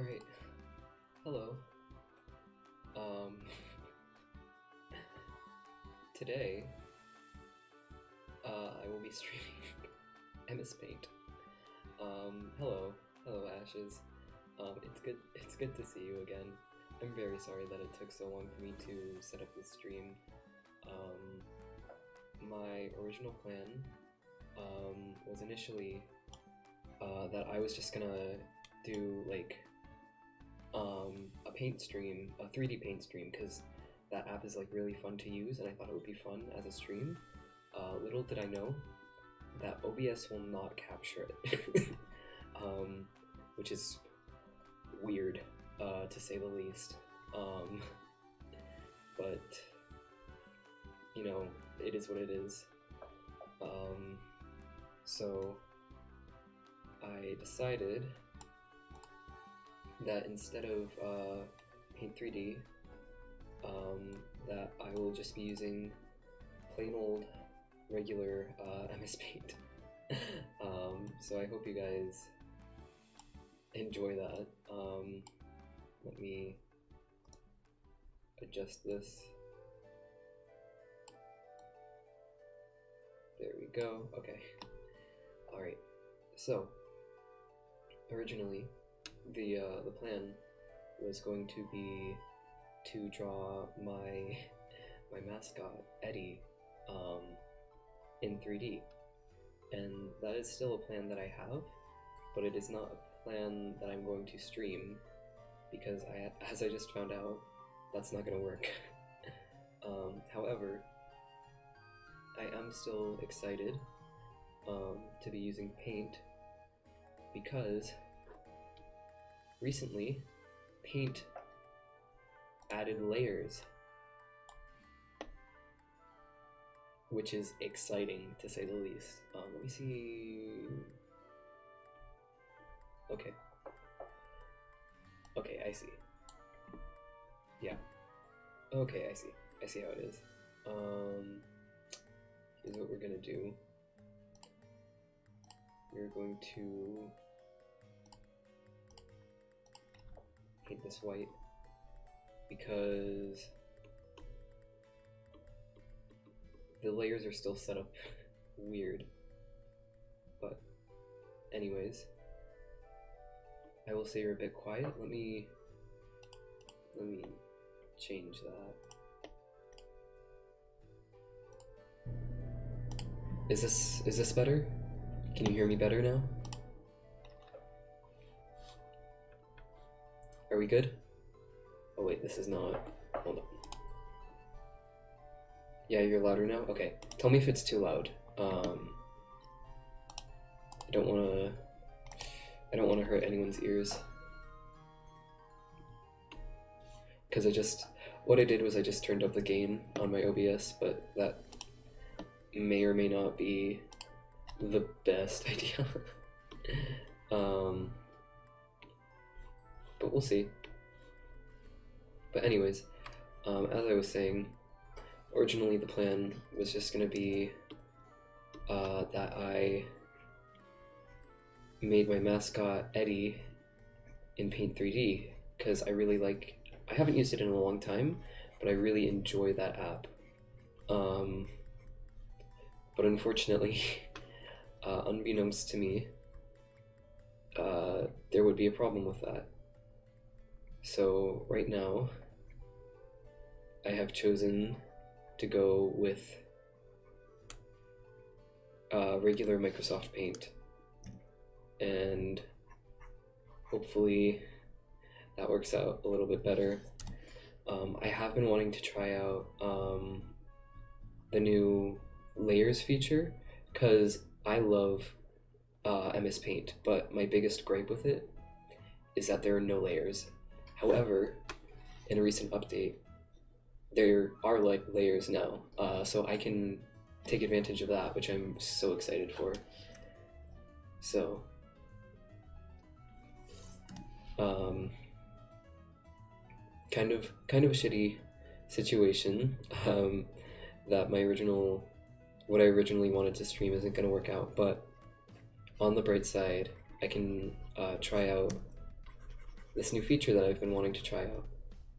Alright, hello. Um, Today, I will be streaming MS Paint. Hello Ashes. It's good to see you again. I'm very sorry that it took so long for me to set up this stream. My original plan, was initially, that I was just gonna do, like, a paint stream, a 3D paint stream, because that app is like really fun to use, and I thought it would be fun as a stream. Little did I know that OBS will not capture it, which is weird, to say the least. But you know, it is what it is. So I decided that instead of Paint 3D, that I will just be using plain old regular MS Paint. So I hope you guys enjoy that. Let me adjust this. There we go. Okay. Alright. So originally the plan was going to be to draw my mascot Eddie in 3D, and that is still a plan that I have, but it is not a plan that I'm going to stream, because as I just found out, that's not going to work. However, I am still excited to be using Paint, because recently Paint added layers, which is exciting to say the least. Let me see. Okay, I see. Yeah, okay, I see how it is. Here's what we're gonna do. We're going to paint this white, because the layers are still set up weird. But anyways, I will say you're a bit quiet. Let me change that. Is this better? Can you hear me better now? Are we good? Oh wait, this is not. Hold on. Yeah, you're louder now? Okay. Tell me if it's too loud. I don't wanna hurt anyone's ears. Cause what I did was I just turned up the gain on my OBS, but that may or may not be the best idea. But we'll see. But anyways, as I was saying, originally the plan was just gonna be that I made my mascot Eddie in Paint 3D, because I haven't used it in a long time, but I really enjoy that app. But unfortunately, unbeknownst to me, there would be a problem with that. So right now, I have chosen to go with regular Microsoft Paint, and hopefully that works out a little bit better. I have been wanting to try out the new layers feature, because I love MS Paint, but my biggest gripe with it is that there are no layers. However, in a recent update, there are like layers now, so I can take advantage of that, which I'm so excited for. So kind of a shitty situation, that what I originally wanted to stream isn't going to work out, but on the bright side, I can try out this new feature that I've been wanting to try out.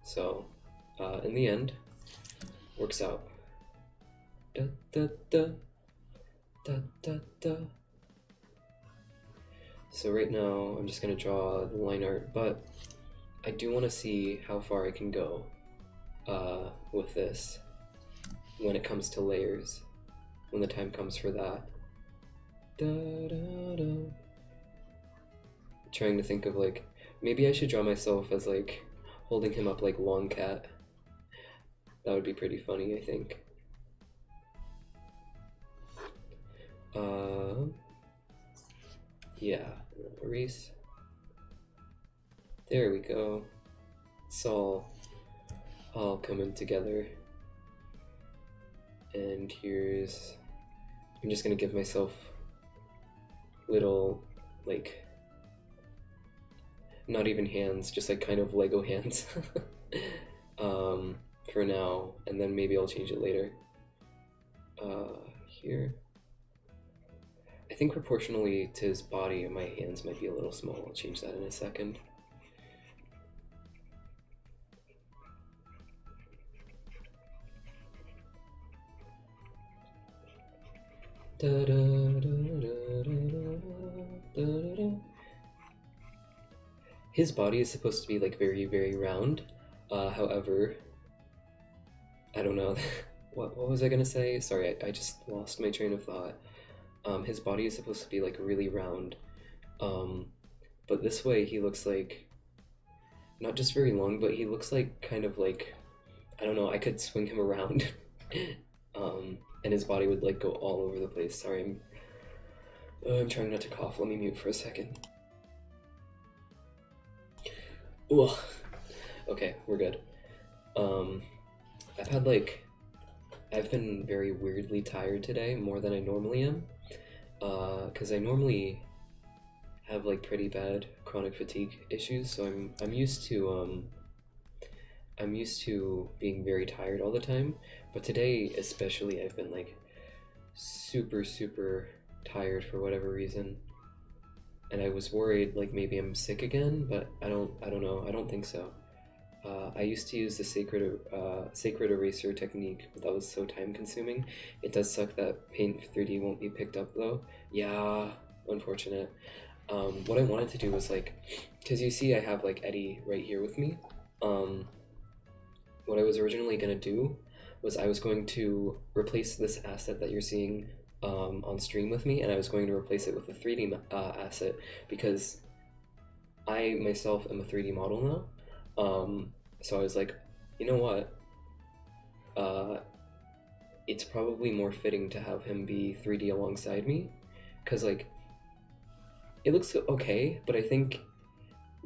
So, in the end, works out. Da, da, da, da, da, da. So right now, I'm just gonna draw the line art, but I do want to see how far I can go with this when it comes to layers, when the time comes for that. Da, da, da. Trying to think of like, maybe I should draw myself as like holding him up like Long Cat. That would be pretty funny, I think. Yeah, erase. There we go. It's all coming together. And here's, I'm just gonna give myself little, like, not even hands, just like kind of Lego hands for now, and then maybe I'll change it later. Here. I think proportionally to his body, my hands might be a little small. I'll change that in a second. Da, da, da, his body is supposed to be like very, very round. However, I don't know. What was I gonna say? Sorry, I just lost my train of thought. His body is supposed to be like really round. But this way he looks like, not just very long, but he looks like kind of like, I don't know, I could swing him around. And his body would like go all over the place. Sorry, I'm trying not to cough. Let me mute for a second. Ugh. Okay, we're good. I've been very weirdly tired today, more than I normally am. Because I normally have like pretty bad chronic fatigue issues, so I'm used to being very tired all the time. But today especially, I've been like super tired for whatever reason, and I was worried like maybe I'm sick again, but I don't know. I don't think so. I used to use the sacred eraser technique, but that was so time consuming. It does suck that Paint 3D won't be picked up though. Yeah, unfortunate. What I wanted to do was like, because you see I have like Eddie right here with me. What I was originally gonna do was I was going to replace this asset that you're seeing on stream with me, and I was going to replace it with a 3D asset, because I myself am a 3D model now. So I was like, you know what? It's probably more fitting to have him be 3D alongside me, because like, it looks okay, but I think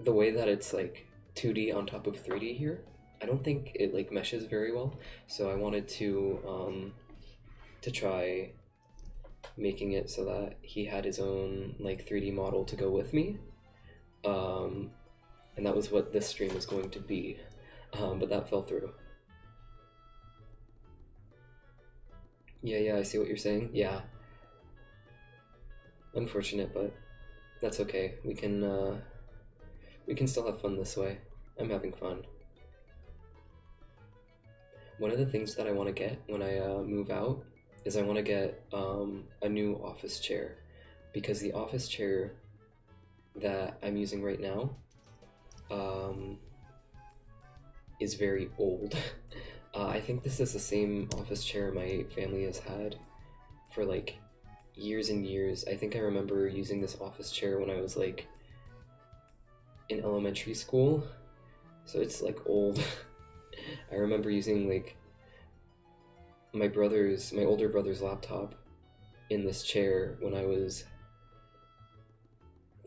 the way that it's like 2D on top of 3D here, I don't think it like meshes very well. So I wanted to try making it so that he had his own like 3D model to go with me. And that was what this stream was going to be, but that fell through. Yeah, I see what you're saying. Yeah. Unfortunate, but that's okay. We can still have fun this way. I'm having fun. One of the things that I want to get when I move out is I want to get a new office chair, because the office chair that I'm using right now is very old. I think this is the same office chair my family has had for like years and years. I think I remember using this office chair when I was like in elementary school, so it's like old. I remember using like my older brother's laptop in this chair when I was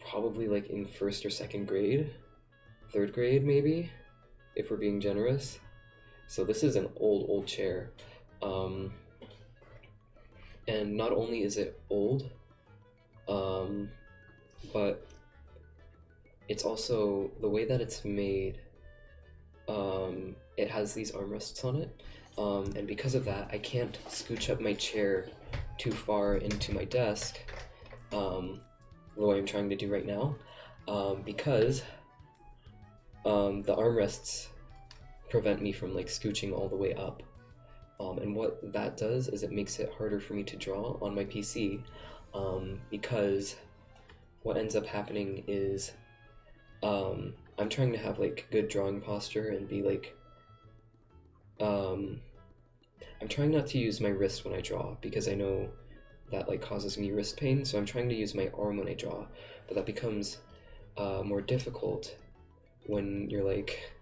probably like in first or second grade, third grade maybe, if we're being generous. So this is an old chair. And not only is it old, but it's also the way that it's made. It has these armrests on it, and because of that, I can't scooch up my chair too far into my desk, the way I'm trying to do right now, because the armrests prevent me from like scooching all the way up. And what that does is it makes it harder for me to draw on my PC, because what ends up happening is I'm trying to have like good drawing posture and be like, I'm trying not to use my wrist when I draw because I know that like causes me wrist pain, so I'm trying to use my arm when I draw, but that becomes more difficult when you're like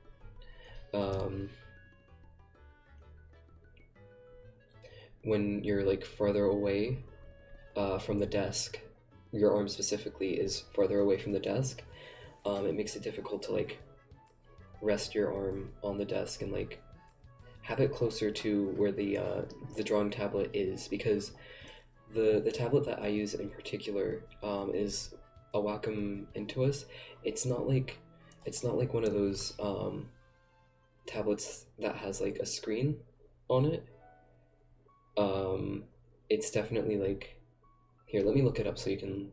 when you're like farther away from the desk. Your arm specifically is farther away from the desk. It makes it difficult to like rest your arm on the desk and like have it closer to where the drawing tablet is, because the tablet that I use in particular is a Wacom Intuos. It's not like one of those tablets that has like a screen on it. It's definitely like, here, let me look it up so you can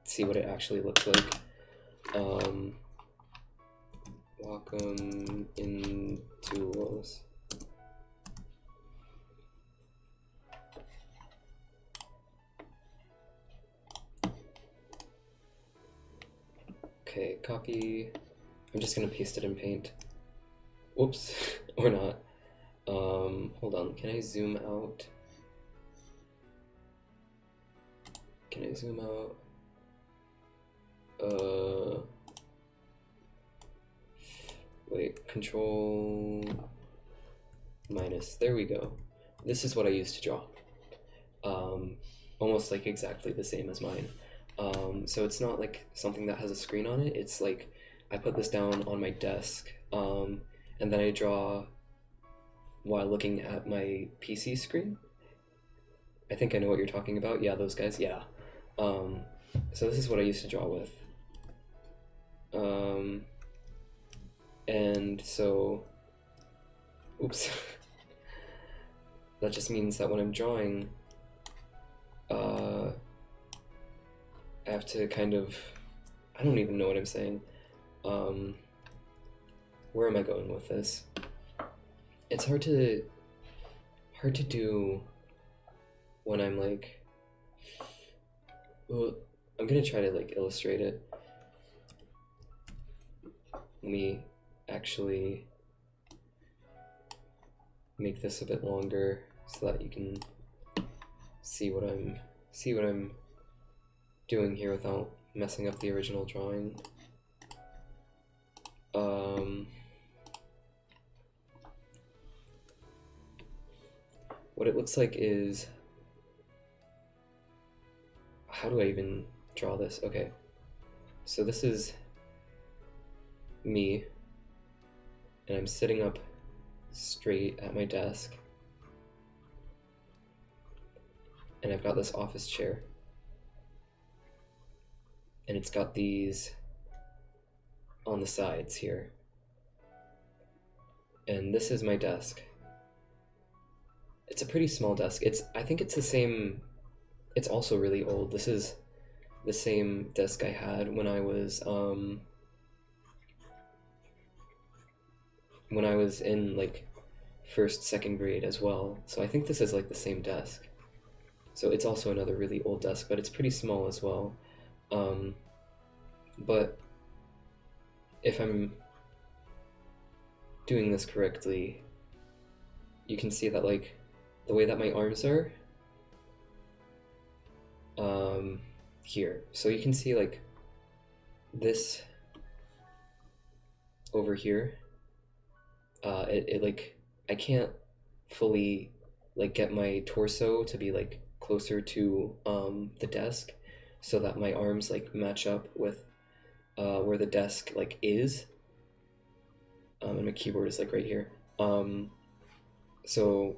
see what it actually looks like. Wacom Intuos. Okay, copy. I'm just gonna paste it in Paint. Whoops, or not. Hold on, can I zoom out? Can I zoom out? Wait, Control minus, there we go. This is what I used to draw. Almost like exactly the same as mine. So it's not like something that has a screen on it, it's like I put this down on my desk, and then I draw while looking at my PC screen. I think I know what you're talking about. Yeah, those guys, yeah. So this is what I used to draw with. And so, oops. That just means that when I'm drawing, I have to kind of, I don't even know what I'm saying. Where am I going with this? It's hard to do when I'm like, well, I'm gonna try to like illustrate it. Let me actually make this a bit longer so that you can see what I'm doing here without messing up the original drawing. What it looks like is, how do I even draw this? Okay, so this is me, and I'm sitting up straight at my desk, and I've got this office chair, and it's got these on the sides here, and this is my desk. It's a pretty small desk. I think it's the same, it's also really old. This is the same desk I had when I was in like first, second grade as well. So I think this is like the same desk. So it's also another really old desk, but it's pretty small as well. But if I'm doing this correctly, you can see that like the way that my arms are here. So you can see like this over here. It like, I can't fully like get my torso to be like closer to the desk so that my arms like match up with where the desk like is, and my keyboard is like right here. So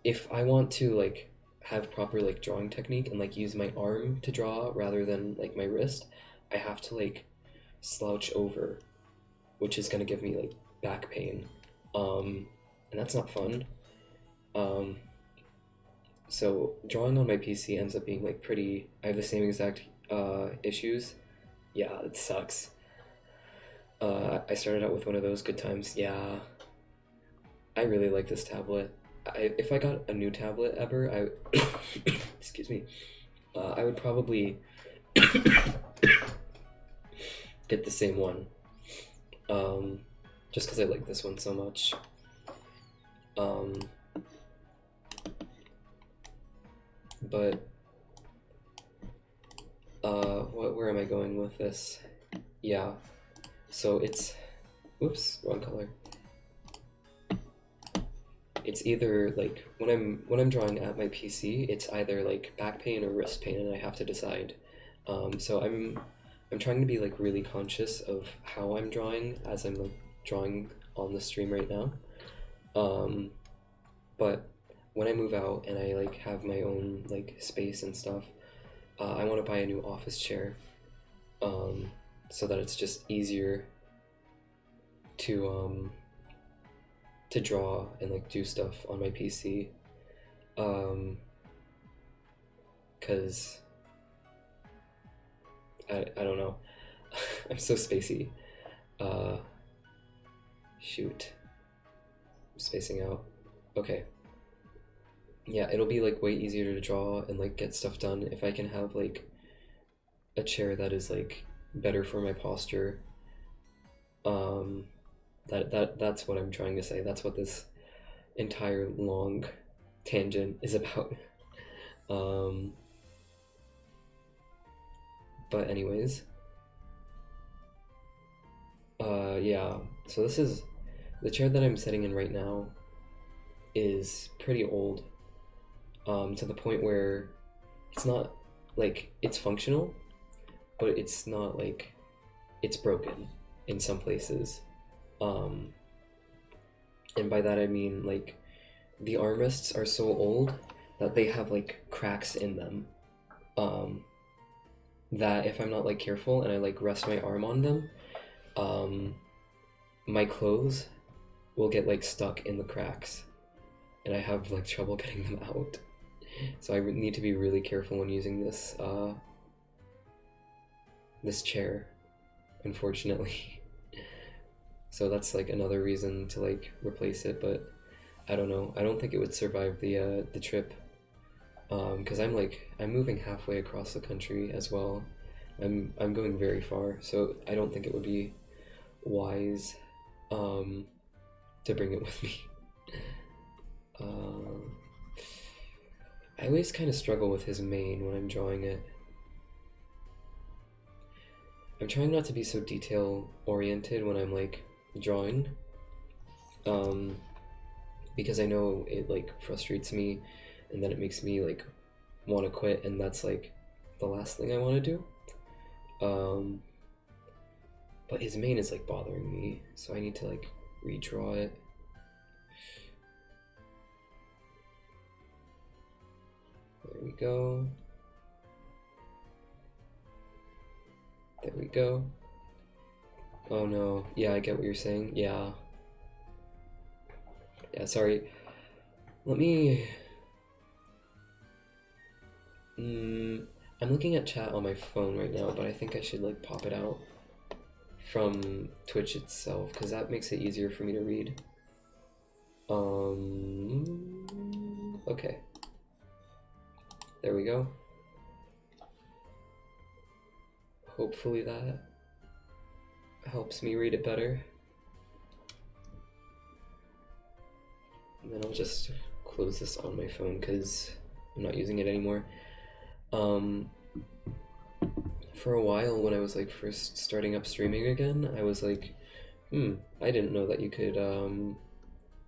if I want to like have proper like drawing technique and like use my arm to draw rather than like my wrist, I have to like slouch over, which is gonna give me like back pain, and that's not fun. So drawing on my PC ends up being like I have the same exact issues. Yeah, it sucks. I started out with one of those good times. Yeah, I really like this tablet. If I got a new tablet ever, excuse me, I would probably get the same one. Um, just because I like this one so much. But where am I going with this? Yeah, so it's, whoops, wrong color. It's either like when I'm drawing at my PC, it's either like back pain or wrist pain, and I have to decide. So I'm trying to be like really conscious of how I'm drawing as I'm like drawing on the stream right now. But when I move out and I like have my own like space and stuff, I want to buy a new office chair, so that it's just easier to draw and like do stuff on my PC. Cause I don't know. I'm so spacey. Shoot. I'm spacing out. Okay. Yeah, it'll be like way easier to draw and like get stuff done if I can have like a chair that is like better for my posture. That's what I'm trying to say. That's what this entire long tangent is about. But anyways, yeah. So this is the chair that I'm sitting in right now is pretty old, to the point where it's not like it's functional, but it's not like it's broken in some places. And by that I mean like the armrests are so old that they have like cracks in them. That if I'm not like careful and I like rest my arm on them, my clothes will get like stuck in the cracks, and I have like trouble getting them out. So I need to be really careful when using this this chair, unfortunately. So that's like another reason to like replace it, but I don't know. I don't think it would survive the trip, because I'm moving halfway across the country as well. I'm going very far, so I don't think it would be wise to bring it with me. I always kind of struggle with his mane when I'm drawing it. I'm trying not to be so detail oriented when I'm like drawing, because I know it like frustrates me, and then it makes me like want to quit, and that's like the last thing I want to do. But his mane is like bothering me, so I need to like redraw it. There we go. There we go. Oh no. Yeah, I get what you're saying. Yeah. Yeah, sorry. Let me... I'm looking at chat on my phone right now, but I think I should like pop it out from Twitch itself, because that makes it easier for me to read. Okay. There we go. Hopefully that helps me read it better. And then I'll just close this on my phone because I'm not using it anymore. For a while when I was like first starting up streaming again, I was like, I didn't know that you could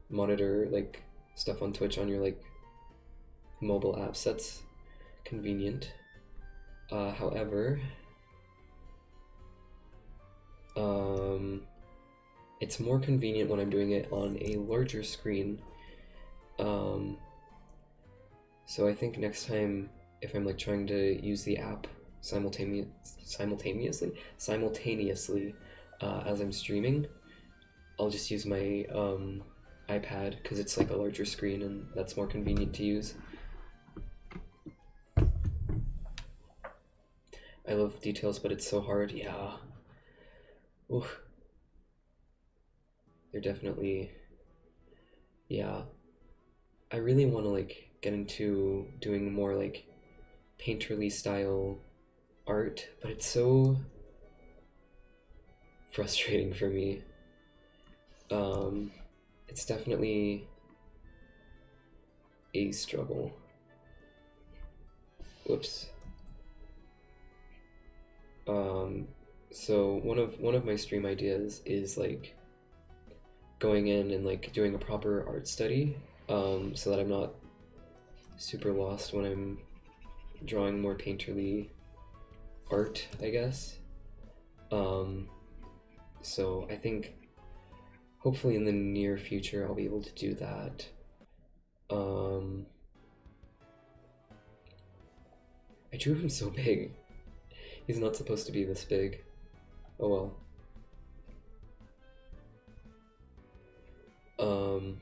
monitor like stuff on Twitch on your like mobile apps. That's convenient. However, it's more convenient when I'm doing it on a larger screen. So I think next time, if I'm like trying to use the app simultaneously as I'm streaming, I'll just use my iPad, because it's like a larger screen and that's more convenient to use. I love details, but it's so hard. Yeah. Oof. they're definitely, yeah. I really want to like get into doing more like painterly style art, but it's so frustrating for me. Um, it's definitely a struggle. Whoops. Um, so one of my stream ideas is like going in and like doing a proper art study, so that I'm not super lost when I'm drawing more painterly art, I guess. Um, so I think hopefully in the near future I'll be able to do that. Um, I drew him so big. He's not supposed to be this big. Oh well. Um,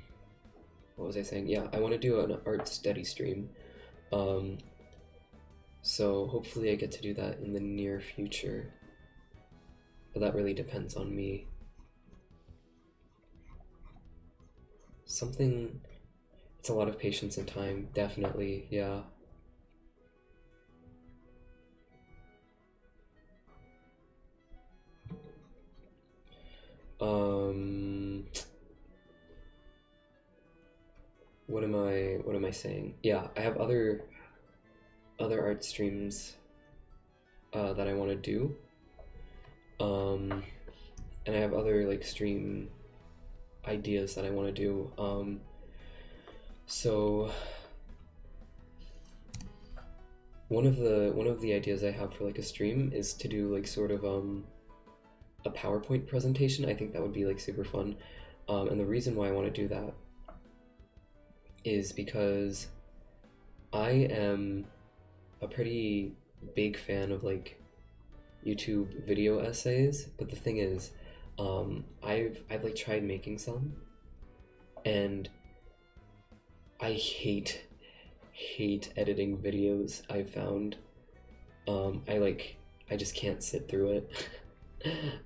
what was I saying? Yeah, I want to do an art study stream. Um, so hopefully I get to do that in the near future. But that really depends on me. Something, it's a lot of patience and time, definitely, yeah. Um, what am I saying? Yeah, I have other art streams that I want to do. Um, and I have other like stream ideas that I want to do. So one of the ideas I have for like a stream is to do like sort of a PowerPoint presentation. I think that would be like super fun. And the reason why I want to do that is because I am a pretty big fan of like YouTube video essays, but the thing is, I've like tried making some, and I hate editing videos. I've found, I just can't sit through it.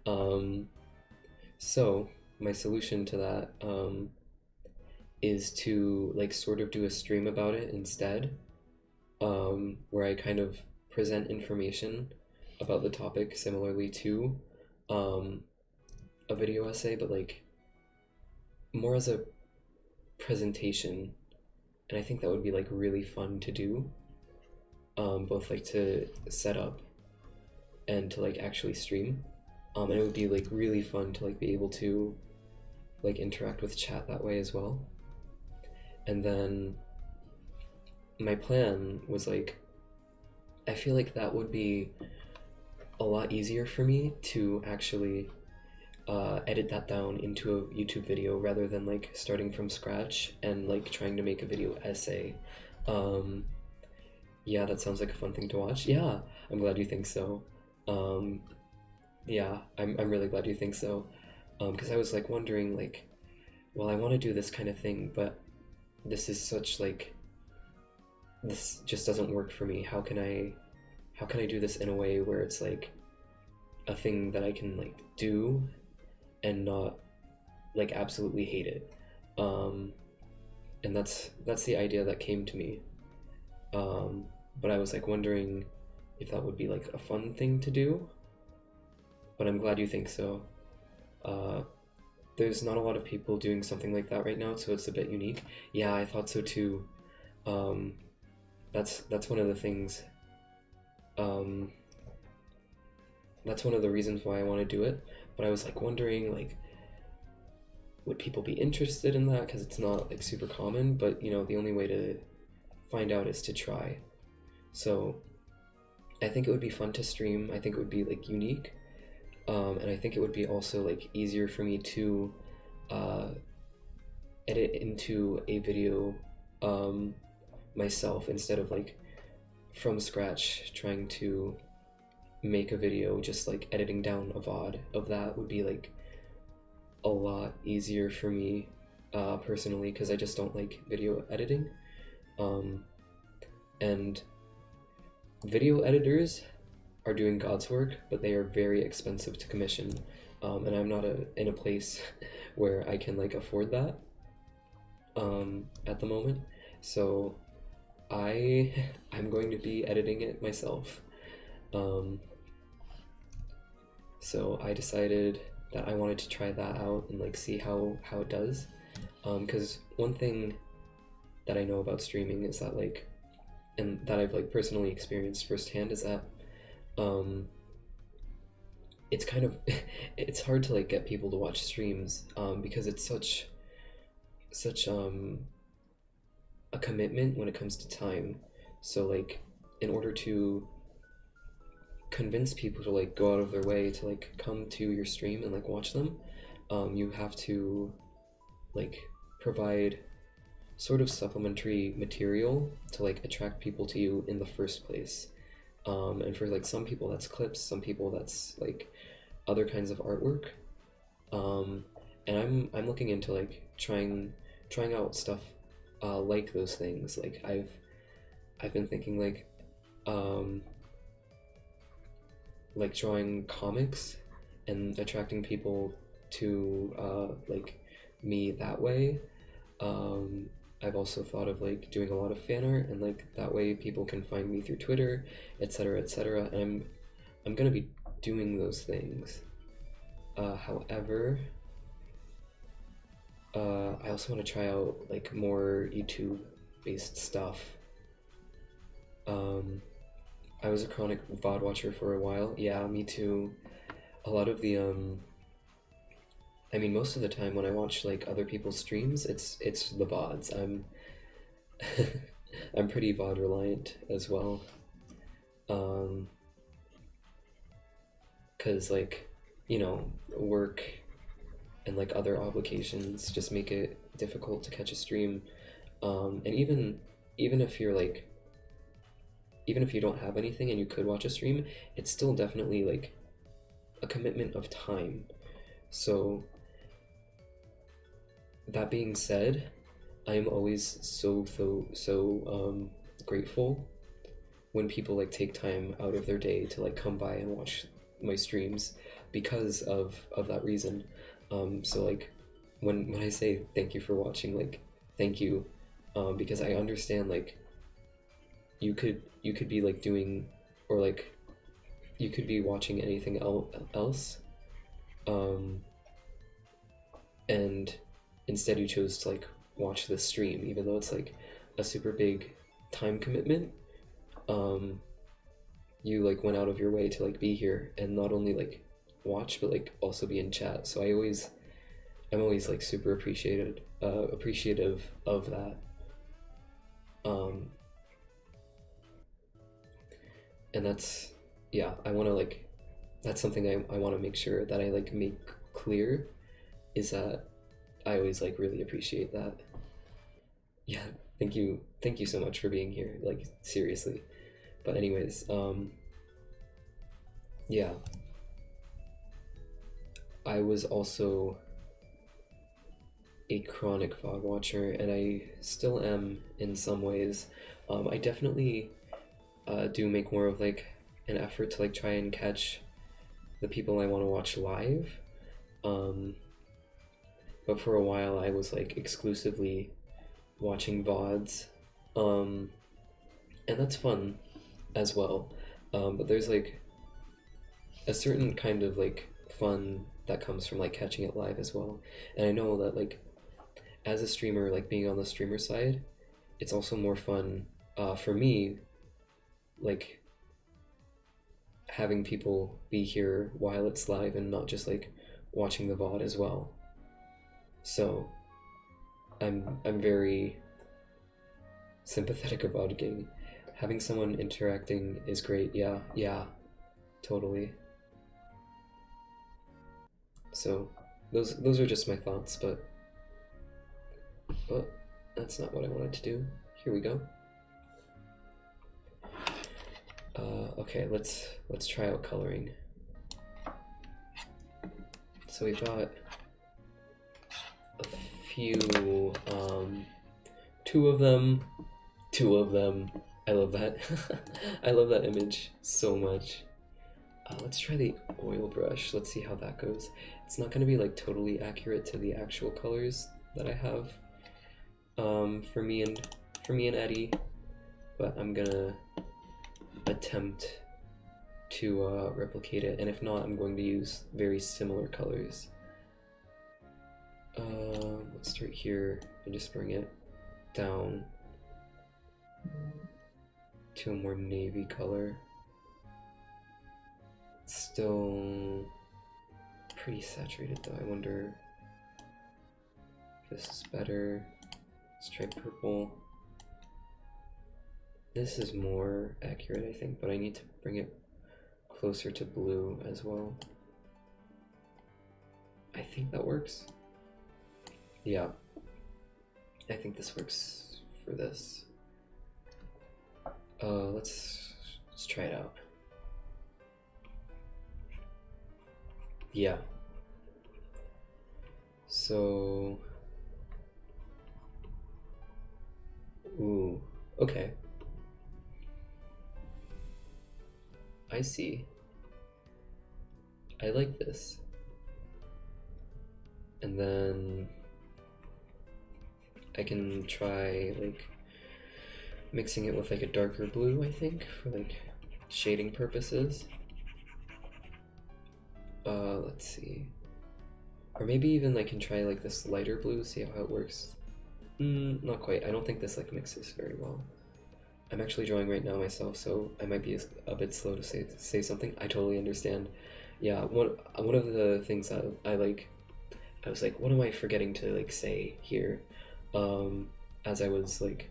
um, so my solution to that is to like sort of do a stream about it instead, where I kind of present information about the topic similarly to um, a video essay, but like more as a presentation. And I think that would be like really fun to do, both like to set up and to like actually stream. And it would be like really fun to like be able to like interact with chat that way as well. And then my plan was like, I feel like that would be a lot easier for me to actually edit that down into a YouTube video rather than like starting from scratch and like trying to make a video essay. Um, yeah, that sounds like a fun thing to watch. Yeah, I'm glad you think so. Um, yeah, I'm really glad you think so. Because I was like wondering like, well, I want to do this kind of thing, but this is such like, this just doesn't work for me. How can I do this in a way where it's like a thing that I can like do and not like absolutely hate it. And that's the idea that came to me. But I was like wondering if that would be like a fun thing to do. But I'm glad you think so. Uh, there's not a lot of people doing something like that right now, so it's a bit unique. Yeah, I thought so too. Um, that's one of the things. Um, that's one of the reasons why I want to do it. But I was like wondering like, would people be interested in that? Because it's not like super common. But you know, the only way to find out is to try. So I think it would be fun to stream. I think it would be like unique. And I think it would be also like easier for me to uh, edit into a video myself instead of like from scratch trying to make a video. Just like editing down a VOD of that would be like a lot easier for me personally, because I just don't like video editing. And video editors are doing God's work, but they are very expensive to commission. and I'm not in a place where I can like afford that at the moment. So I I'm going to be editing it myself. Um, so I decided that I wanted to try that out and like see how it does. Because one thing that I know about streaming is that like, and that I've like personally experienced firsthand, is that um, it's kind of it's hard to like get people to watch streams because it's such a commitment when it comes to time. So like in order to convince people to like go out of their way to like come to your stream and like watch them, you have to like provide sort of supplementary material to like attract people to you in the first place. And for like some people that's clips, some people that's like other kinds of artwork. Um, and I'm looking into like trying out stuff like those things. Like I've been thinking um, like drawing comics and attracting people to like me that way. I've also thought of like doing a lot of fan art, and like that way people can find me through Twitter, etc., etc. And I'm gonna be doing those things. However, I also want to try out like more YouTube based stuff. Um, I was a chronic VOD watcher for a while. Yeah, me too. A lot of the I mean, most of the time when I watch like other people's streams, it's the VODs. I'm pretty VOD reliant as well. Um, 'Cause like, work and like other obligations just make it difficult to catch a stream. And even if you're like even if you don't have anything and you could watch a stream, it's still definitely like a commitment of time. So that being said, I am always so grateful when people like take time out of their day to like come by and watch my streams because of that reason. So like when I say thank you for watching, like thank you, because I understand like you could be like doing, or like you could be watching anything else, um, and instead you chose to like watch this stream, even though it's like a super big time commitment. Um, you like went out of your way to like be here and not only like watch but like also be in chat. So I'm always like super appreciative of that. Um, and that's, yeah, I want to like, that's something I want to make sure that I like make clear, is that I always like really appreciate that. Yeah, thank you so much for being here, like seriously. But anyways, yeah, I was also a chronic fog watcher, and I still am in some ways. I definitely do make more of like an effort to like try and catch the people I want to watch live. Um, but for a while, I was like exclusively watching VODs, um, and that's fun as well. But there's like a certain kind of like fun that comes from like catching it live as well. And I know that like as a streamer, like being on the streamer side, it's also more fun for me, like having people be here while it's live and not just like watching the VOD as well. So I'm very sympathetic about getting having someone interacting is great. Yeah, yeah, totally. So those are just my thoughts, but oh, that's not what I wanted to do. Here we go. Okay, let's try out coloring. So we've got a few, two of them. I love that. I love that image so much. Let's try the oil brush. Let's see how that goes. It's not going to be like totally accurate to the actual colors that I have for me and Eddie, but I'm gonna attempt to replicate it, and if not, I'm going to use very similar colors. Let's start here and just bring it down to a more navy color. Still pretty saturated though. I wonder if this is better. Let's try purple. This is more accurate, I think, but I need to bring it closer to blue as well. I think that works. Yeah, I think this works for this. Let's try it out. Yeah. So, ooh, okay. I see. I like this. And then I can try like mixing it with like a darker blue, I think, for like shading purposes. Let's see. Or maybe even I can try like this lighter blue, see how it works. Not quite. I don't think this like mixes very well. I'm actually drawing right now myself, so I might be a bit slow to say something. I totally understand. Yeah, one of the things I was like, what am I forgetting to like say here? As I was like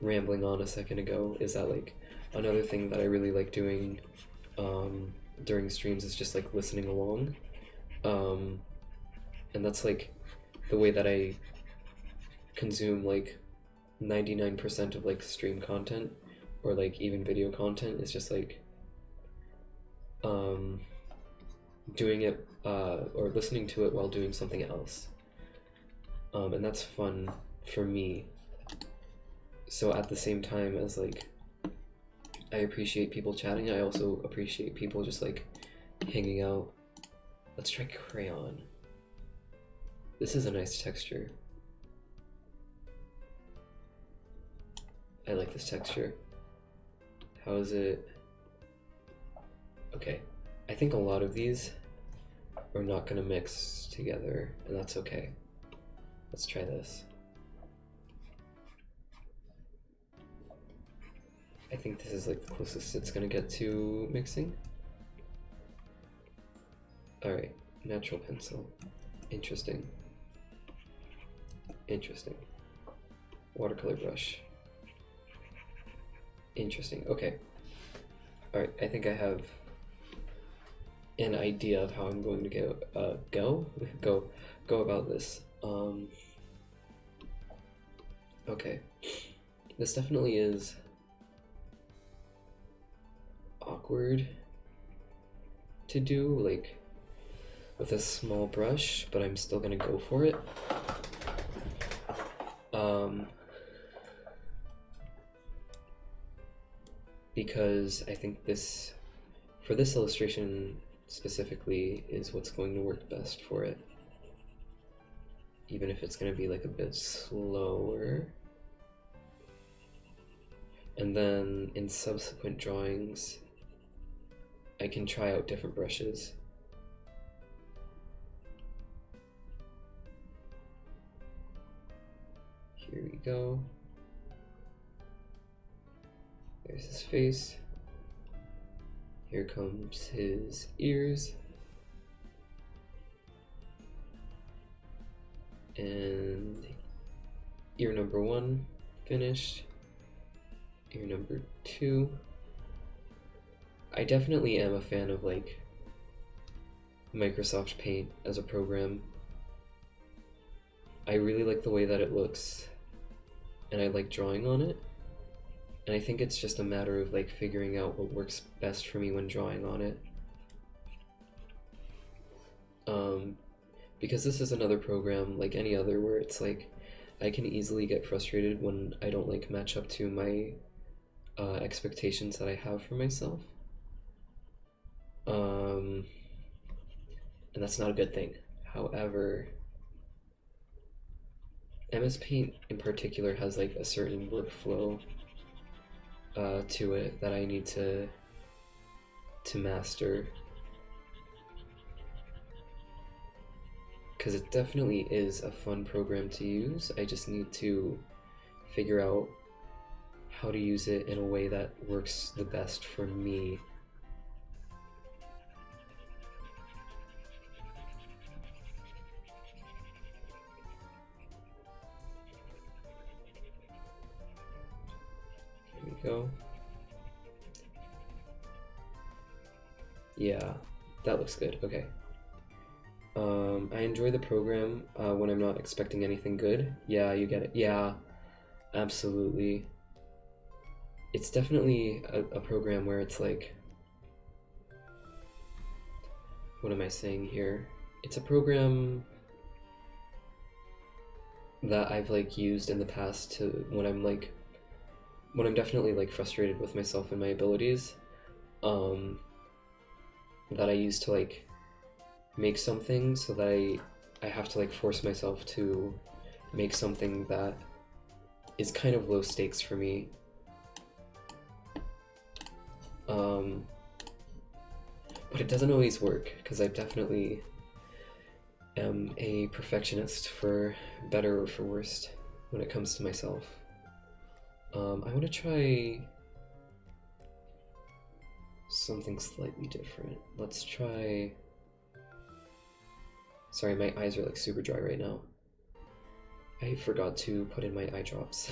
rambling on a second ago, is that like another thing that I really like doing during streams is just like listening along. And that's like the way that I consume like 99% of like stream content or like even video content is just like doing it or listening to it while doing something else. And that's fun for me. So at the same time as like I appreciate people chatting, I also appreciate people just like hanging out. Let's try crayon. This is a nice texture. I like this texture. How is it? Okay. I think a lot of these are not gonna mix together, and that's okay. Let's try this. I think this is like the closest it's gonna get to mixing. Alright, natural pencil. Interesting. Interesting. Watercolor brush. Interesting. Okay. Alright, I think I have an idea of how I'm going to go about this. Okay. This definitely is awkward to do, like, with a small brush, but I'm still gonna go for it. Because I think this, for this illustration specifically, is what's going to work best for it. Even if it's gonna be like a bit slower. And then in subsequent drawings, I can try out different brushes. Here we go. There's his face. Here comes his ears. And ear number 1 finished. Ear number 2. I definitely am a fan of like Microsoft Paint as a program. I really like the way that it looks, and I like drawing on it. And I think it's just a matter of like figuring out what works best for me when drawing on it. Because this is another program like any other where it's like I can easily get frustrated when I don't like match up to my expectations that I have for myself. Um, and that's not a good thing. However, MS Paint in particular has like a certain workflow to it that I need to master, because it definitely is a fun program to use. I just need to figure out how to use it in a way that works the best for me. There we go. Yeah, that looks good. Okay. I enjoy the program when I'm not expecting anything good. Yeah, you get it. Yeah, absolutely. It's definitely a program where it's like, what am I saying here? It's a program that I've like used in the past to when I'm definitely like frustrated with myself and my abilities. That I use to like make something so that I have to like force myself to make something that is kind of low stakes for me. But it doesn't always work because I definitely am a perfectionist, for better or for worst, when it comes to myself. I want to try something slightly different. Let's try... Sorry, my eyes are like super dry right now. I forgot to put in my eye drops.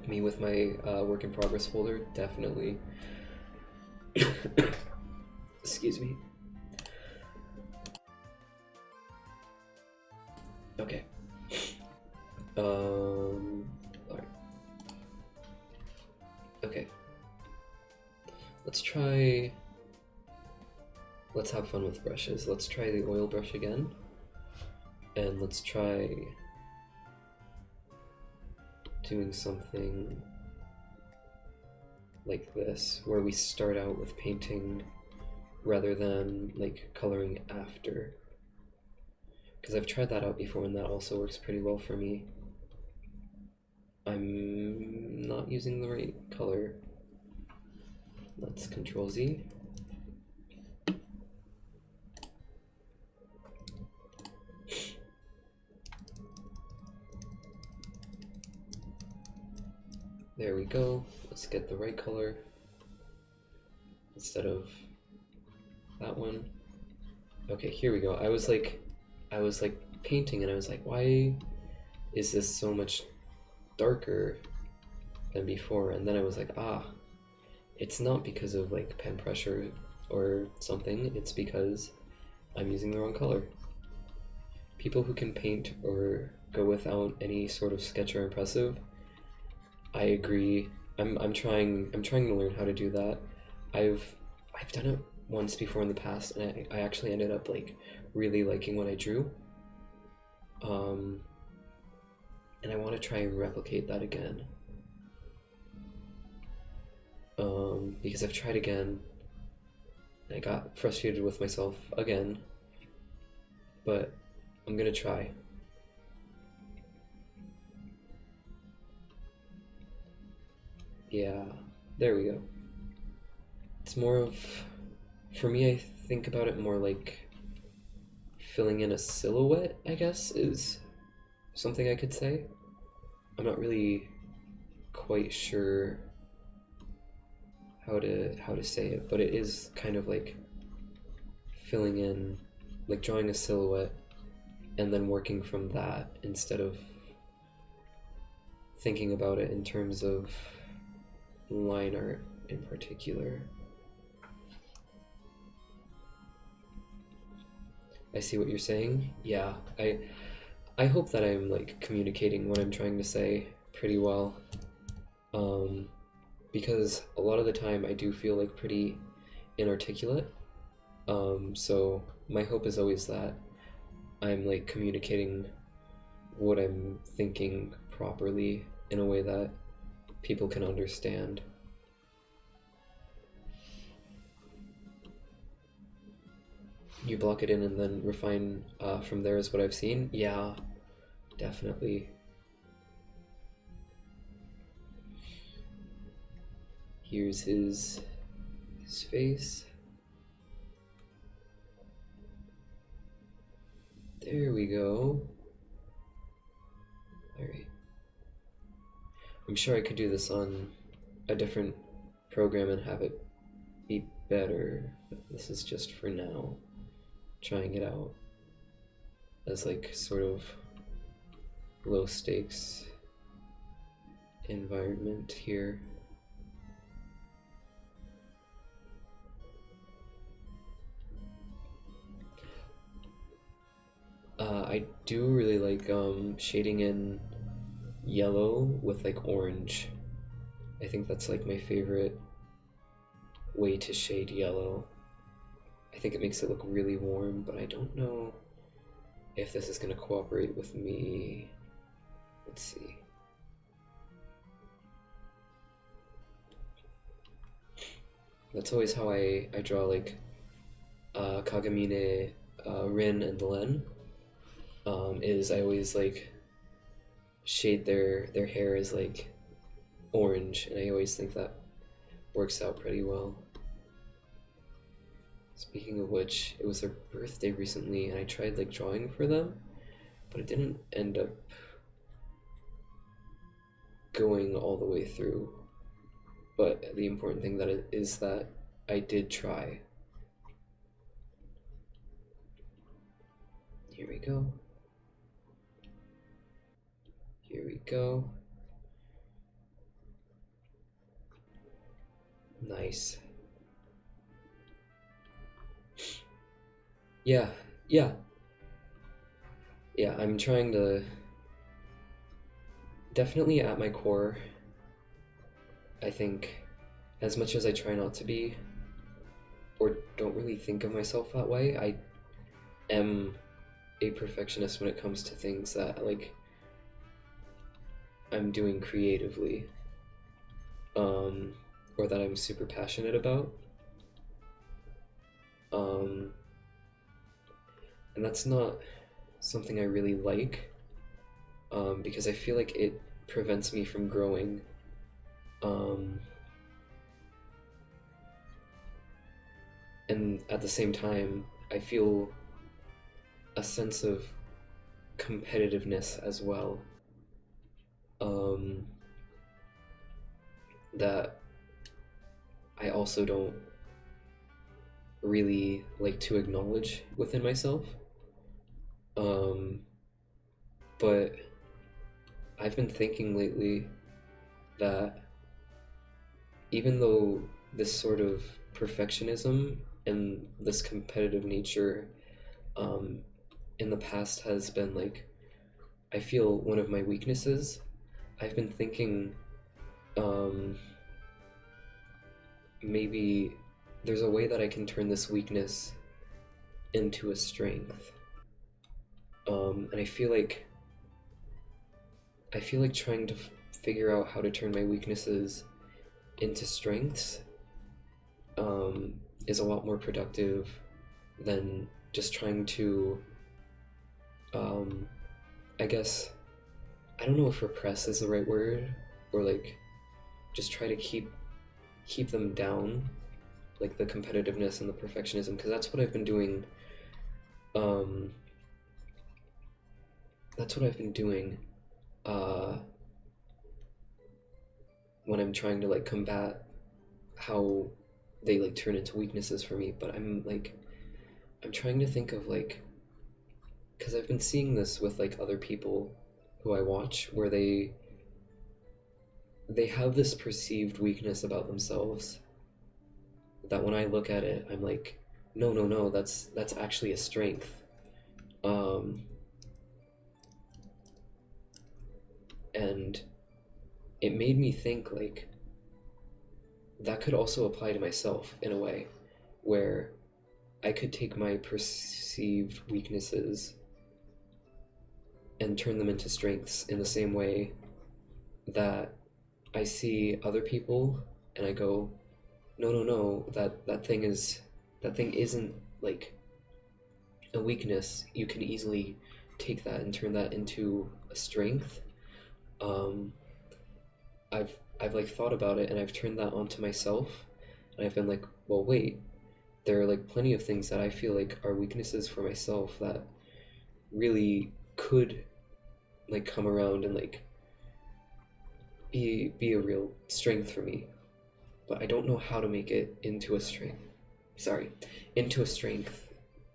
Me with my work in progress folder, definitely. Excuse me. Okay. Alright. Okay. Let's have fun with brushes. Let's try the oil brush again. And let's try doing something like this, where we start out with painting rather than like coloring after. Because I've tried that out before and that also works pretty well for me. I'm not using the right color. Let's Control Z. There we go. Let's get the right color instead of that one. Okay, here we go. I was like painting and I was like, why is this so much darker than before? And then I was like, it's not because of like pen pressure or something, it's because I'm using the wrong color. People who can paint or go without any sort of sketch or impressive, I agree. I'm trying to learn how to do that. I've done it once before in the past, and I actually ended up like really liking what I drew. And I want to try and replicate that again. Because I've tried again, and I got frustrated with myself again. But I'm gonna try. Yeah, there we go. It's more of, for me, I think about it more like filling in a silhouette, I guess, is something I could say. I'm not really quite sure how to say it, but it is kind of like filling in, like drawing a silhouette and then working from that instead of thinking about it in terms of line art in particular. I see what you're saying. Yeah, I hope that I'm like communicating what I'm trying to say pretty well. Because a lot of the time I do feel like pretty inarticulate. So my hope is always that I'm like communicating what I'm thinking properly in a way that people can understand. you block it in and then refine from there is what I've seen. Yeah, definitely. Here's his face. There we go. Alright. I'm sure I could do this on a different program and have it be better. But this is just for now. Trying it out as like sort of low stakes environment here. I do really like shading in yellow with like orange. I think that's like my favorite way to shade yellow. I think it makes it look really warm, but I don't know if this is going to cooperate with me. Let's see. That's always how I draw like Kagamine, Rin, and Len. Is I always like shade their hair as like orange, and I always think that works out pretty well. Speaking of which, it was their birthday recently, and I tried like drawing for them, but it didn't end up going all the way through. But the important thing is that I did try. Here we go. Here we go. Nice. Yeah, yeah. Yeah, I'm trying to... Definitely at my core, I think, as much as I try not to be, or don't really think of myself that way, I am a perfectionist when it comes to things that, like, I'm doing creatively, or that I'm super passionate about. And that's not something I really like, because I feel like it prevents me from growing. And at the same time, I feel a sense of competitiveness as well, that I also don't really like to acknowledge within myself. But I've been thinking lately that even though this sort of perfectionism and this competitive nature in the past has been like, I feel one of my weaknesses, I've been thinking maybe there's a way that I can turn this weakness into a strength. And I feel like trying to figure out how to turn my weaknesses into strengths is a lot more productive than just trying to, I guess, I don't know if repress is the right word, or like just try to keep them down, like the competitiveness and the perfectionism, because that's what I've been doing. That's what I've been doing when I'm trying to like combat how they like turn into weaknesses for me. But I'm trying to think of like, because I've been seeing this with like other people who I watch, where they have this perceived weakness about themselves that when I look at it, I'm like, no, that's actually a strength. And it made me think like that could also apply to myself in a way, where I could take my perceived weaknesses and turn them into strengths in the same way that I see other people and I go, no, that thing isn't like a weakness, you can easily take that and turn that into a strength. Um, I've like thought about it and I've turned that onto myself, and I've been like, well, wait, there are like plenty of things that I feel like are weaknesses for myself that really could like come around and like be a real strength for me, but I don't know how to make it into a strength. Sorry, into a strength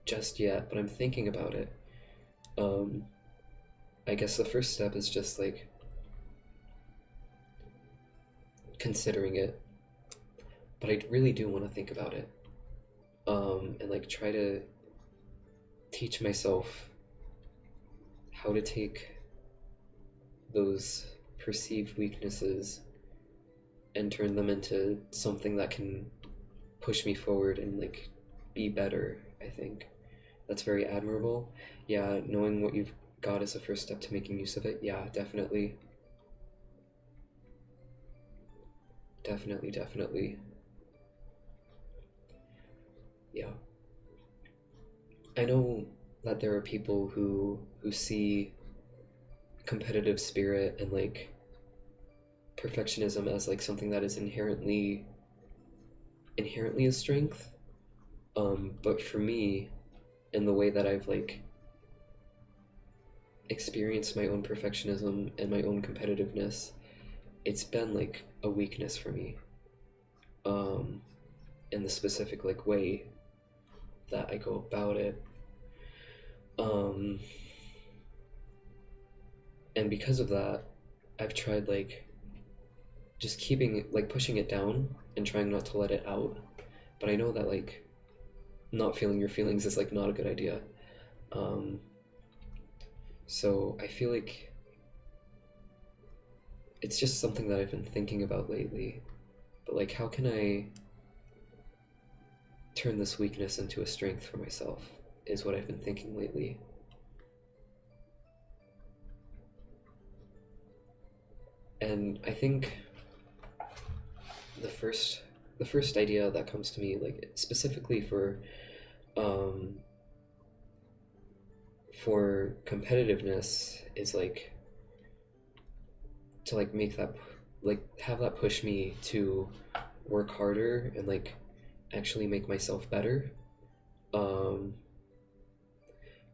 just yet, but I'm thinking about it. Um, I guess the first step is just like considering it, but I really do want to think about it. And like try to teach myself how to take those perceived weaknesses and turn them into something that can push me forward and like be better. I think that's very admirable. Yeah, knowing what you've got is a first step to making use of it. Yeah, definitely. Definitely, definitely. Yeah. I know that there are people who see competitive spirit and like perfectionism as like something that is inherently a strength. But for me, in the way that I've like experienced my own perfectionism and my own competitiveness, it's been like a weakness for me. Um, in the specific like way that I go about it. Um, and because of that, I've tried like just keeping it, like pushing it down and trying not to let it out. But I know that like not feeling your feelings is like not a good idea. Um, so I feel like it's just something that I've been thinking about lately. But like, how can I turn this weakness into a strength for myself? Is what I've been thinking lately. And I think the first the first idea that comes to me, like specifically um, for competitiveness, is like to like make that like have that push me to work harder and like actually make myself better. Um,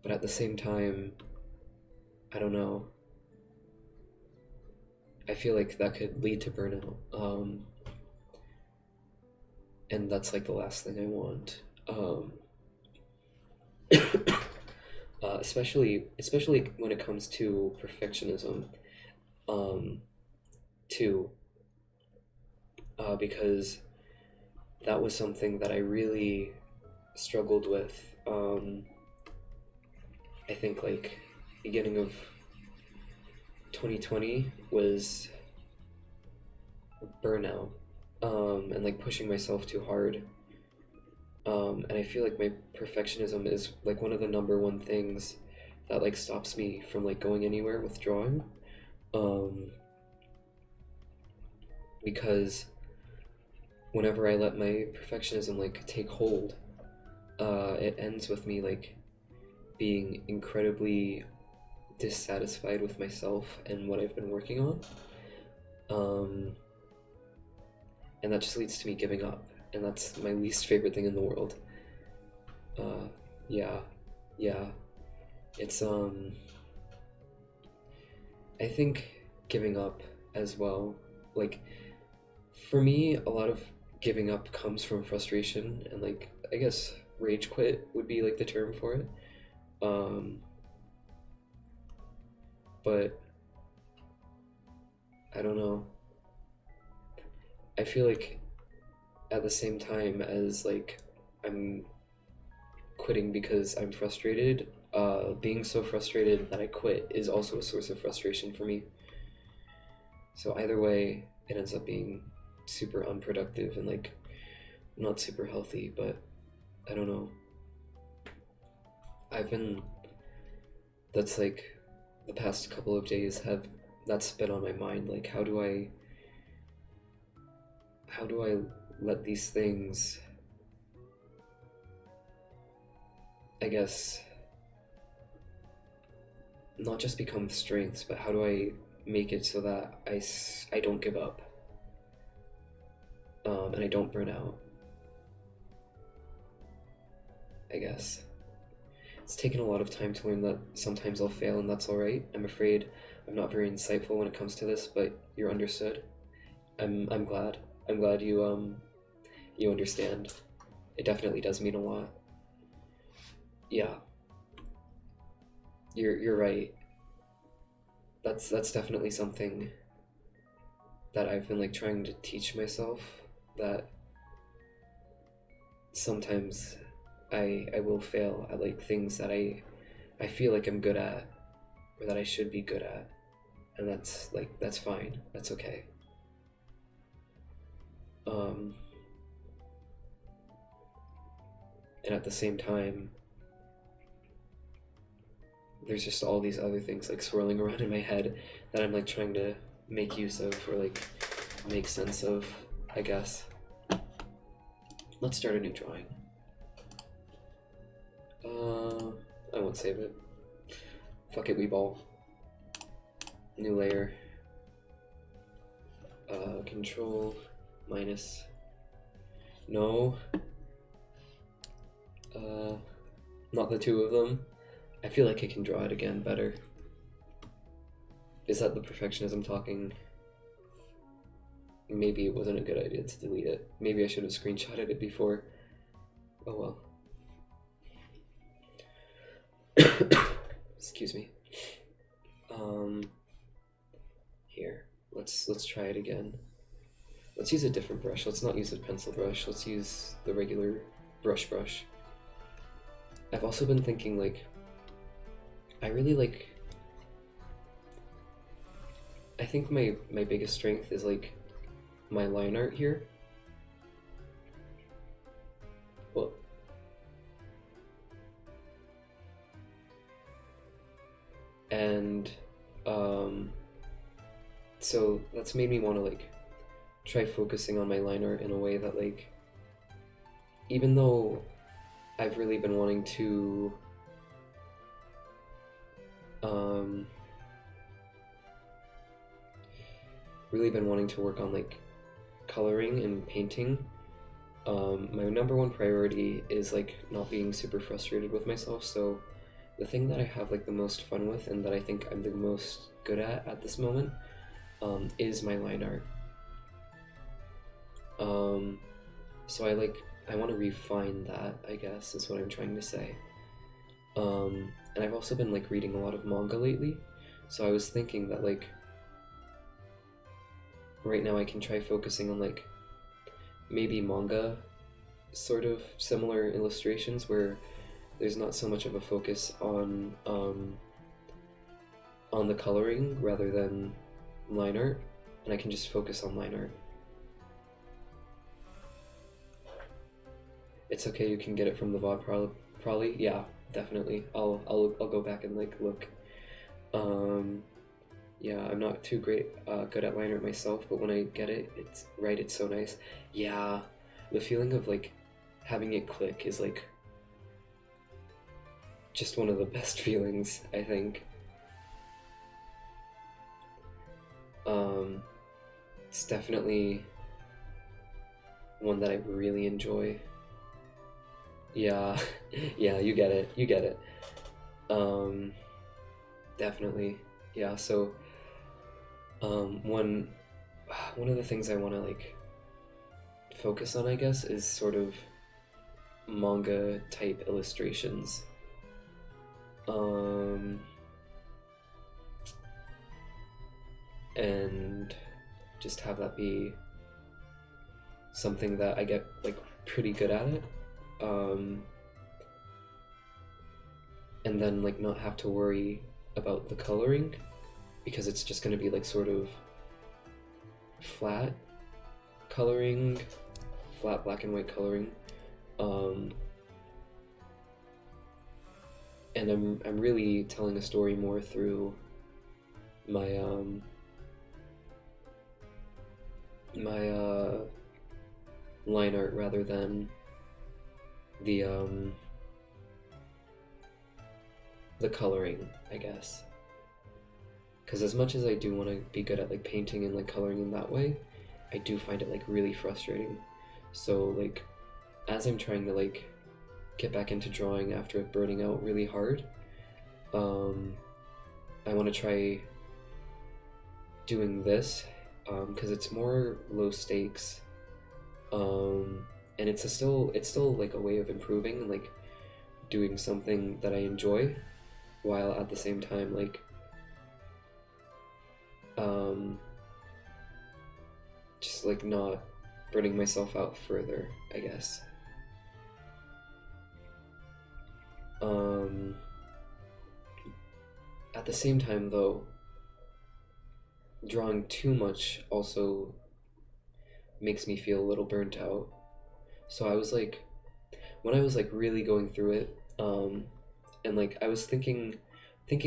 but at the same time, I don't know. I feel like that could lead to burnout. And that's like the last thing I want. Especially when it comes to perfectionism. Um, too, because that was something that I really struggled with. I think like beginning of 2020 was burnout, and like pushing myself too hard. And I feel like my perfectionism is like one of the number one things that like stops me from like going anywhere with drawing. Um, because whenever I let my perfectionism like take hold, it ends with me like being incredibly dissatisfied with myself and what I've been working on. Um, and that just leads to me giving up, and that's my least favorite thing in the world. Uh, yeah, yeah. It's I think giving up as well. Like for me, a lot of giving up comes from frustration and like I guess rage quit would be like the term for it. Um, but I don't know. I feel like at the same time as like I'm quitting because I'm frustrated, being so frustrated that I quit is also a source of frustration for me. So either way, it ends up being super unproductive and like not super healthy, but I don't know. I've been that's like the past couple of days have that's been on my mind. Like how do I let these things I guess not just become strengths, but how do I make it so that I don't give up, and I don't burn out, I guess. It's taken a lot of time to learn that sometimes I'll fail and that's alright. I'm afraid I'm not very insightful when it comes to this, but you're understood. I'm glad. I'm glad you understand. It definitely does mean a lot. Yeah. You're right. That's definitely something that I've been like trying to teach myself, that sometimes I will fail at like things that I feel like I'm good at, or that I should be good at. And that's fine. That's okay. And at the same time, there's just all these other things like swirling around in my head that I'm like trying to make use of, or like make sense of, I guess. Let's start a new drawing. I won't save it. Fuck it, Weeball. New layer. Control minus. No. Not the two of them. I feel like I can draw it again better. Is that the perfectionism talking? Maybe it wasn't a good idea to delete it. Maybe I should have screenshotted it before. Oh well. Excuse me. Here. Let's try it again. Let's use a different brush. Let's not use a pencil brush. Let's use the regular brush. I've also been thinking, like, I really like, I think my biggest strength is like my line art here. Well, and so that's made me want to like try focusing on my line art in a way that, like, even though I've really been wanting to work on like coloring and painting, my number one priority is like not being super frustrated with myself. So the thing that I have like the most fun with, and that I think I'm the most good at this moment, is my line art. So I want to refine that, I guess, is what I'm trying to say. And I've also been like reading a lot of manga lately, so I was thinking that like right now I can try focusing on like maybe manga sort of similar illustrations where there's not so much of a focus on the coloring rather than line art, and I can just focus on line art. It's okay, you can get it from the VOD probably. Yeah, definitely. I'll go back and like look. Yeah, I'm not too good at line art myself, but when I get it, it's so nice. Yeah, the feeling of like having it click is like just one of the best feelings, I think. It's definitely one that I really enjoy. Yeah, yeah, you get it. Definitely, yeah. So, one of the things I want to like focus on, I guess, is sort of manga type illustrations. And just have that be something that I get like pretty good at it. And then like not have to worry about the coloring, because it's just going to be like sort of flat coloring, flat black and white coloring. And I'm really telling a story more through my line art rather than the coloring, I guess. because as much as I do want to be good at like painting and like coloring in that way, I do find it like really frustrating. So like as I'm trying to like get back into drawing after burning out really hard, I want to try doing this because it's more low stakes, and it's still like a way of improving and like doing something that I enjoy, while at the same time like just like not burning myself out further, I guess. At the same time though, drawing too much also makes me feel a little burnt out. So I was like, when I was like really going through it, and like I was thinking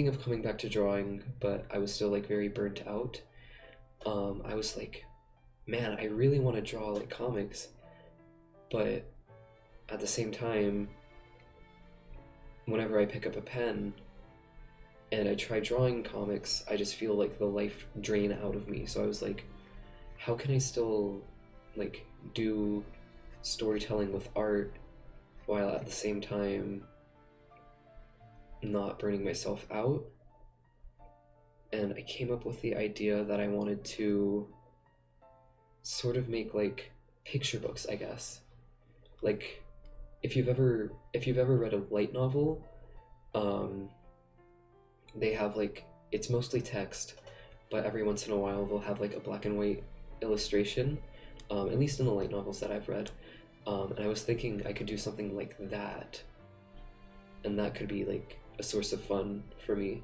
of coming back to drawing, but I was still like very burnt out. I was like, man, I really want to draw like comics, but at the same time, whenever I pick up a pen and I try drawing comics, I just feel like the life drain out of me. So I was like, how can I still like do storytelling with art while at the same time not burning myself out? And I came up with the idea that I wanted to sort of make like picture books, I guess. Like if you've ever read a light novel, they have like, it's mostly text, but every once in a while they'll have like a black and white illustration, at least in the light novels that I've read. And I was thinking I could do something like that, and that could be like a source of fun for me.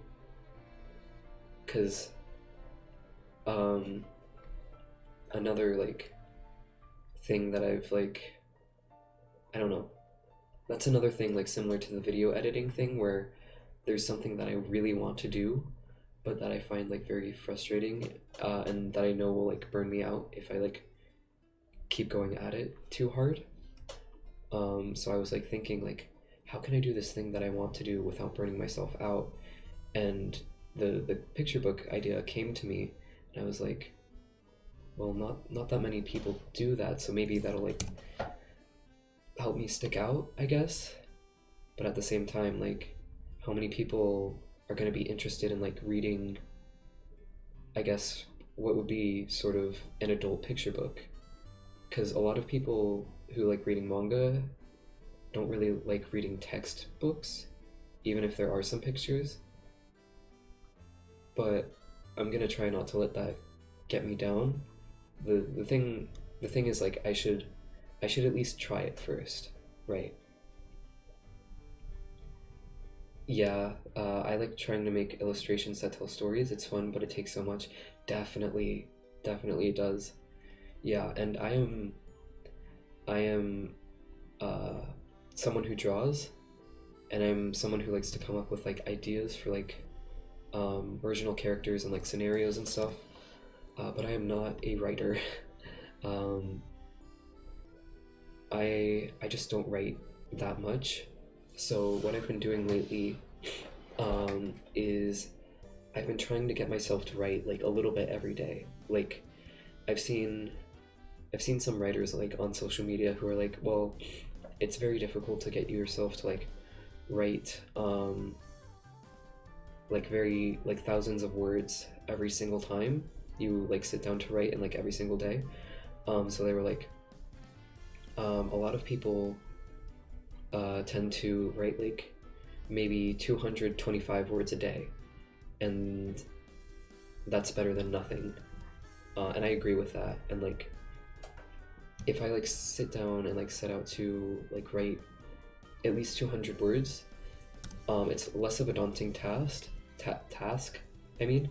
Because another like thing that I've like, I don't know, that's another thing like similar to the video editing thing, where there's something that I really want to do but that I find like very frustrating, and that I know will like burn me out if I like keep going at it too hard. So I was like thinking like, how can I do this thing that I want to do without burning myself out? And the picture book idea came to me, and I was like, well, not that many people do that, so maybe that'll like help me stick out, I guess. But at the same time, like, how many people are going to be interested in like reading, I guess, what would be sort of an adult picture book? Because a lot of people who like reading manga don't really like reading textbooks, even if there are some pictures. But I'm gonna try not to let that get me down. The thing is like, I should at least try it first, right? Yeah, I like trying to make illustrations that tell stories. It's fun, but it takes so much. Definitely, definitely it does. Yeah, and I am someone who draws, and I'm someone who likes to come up with like ideas for like original characters and like scenarios and stuff. But I am not a writer. um, I just don't write that much. So what I've been doing lately is I've been trying to get myself to write like a little bit every day. Like I've seen some writers like on social media who are like, well, it's very difficult to get yourself to like write like very like thousands of words every single time you like sit down to write, and like every single day. So they were like, a lot of people tend to write like maybe 225 words a day, and that's better than nothing. And I agree with that. And like, if I like sit down and like set out to like write at least 200 words, it's less of a daunting task. I mean,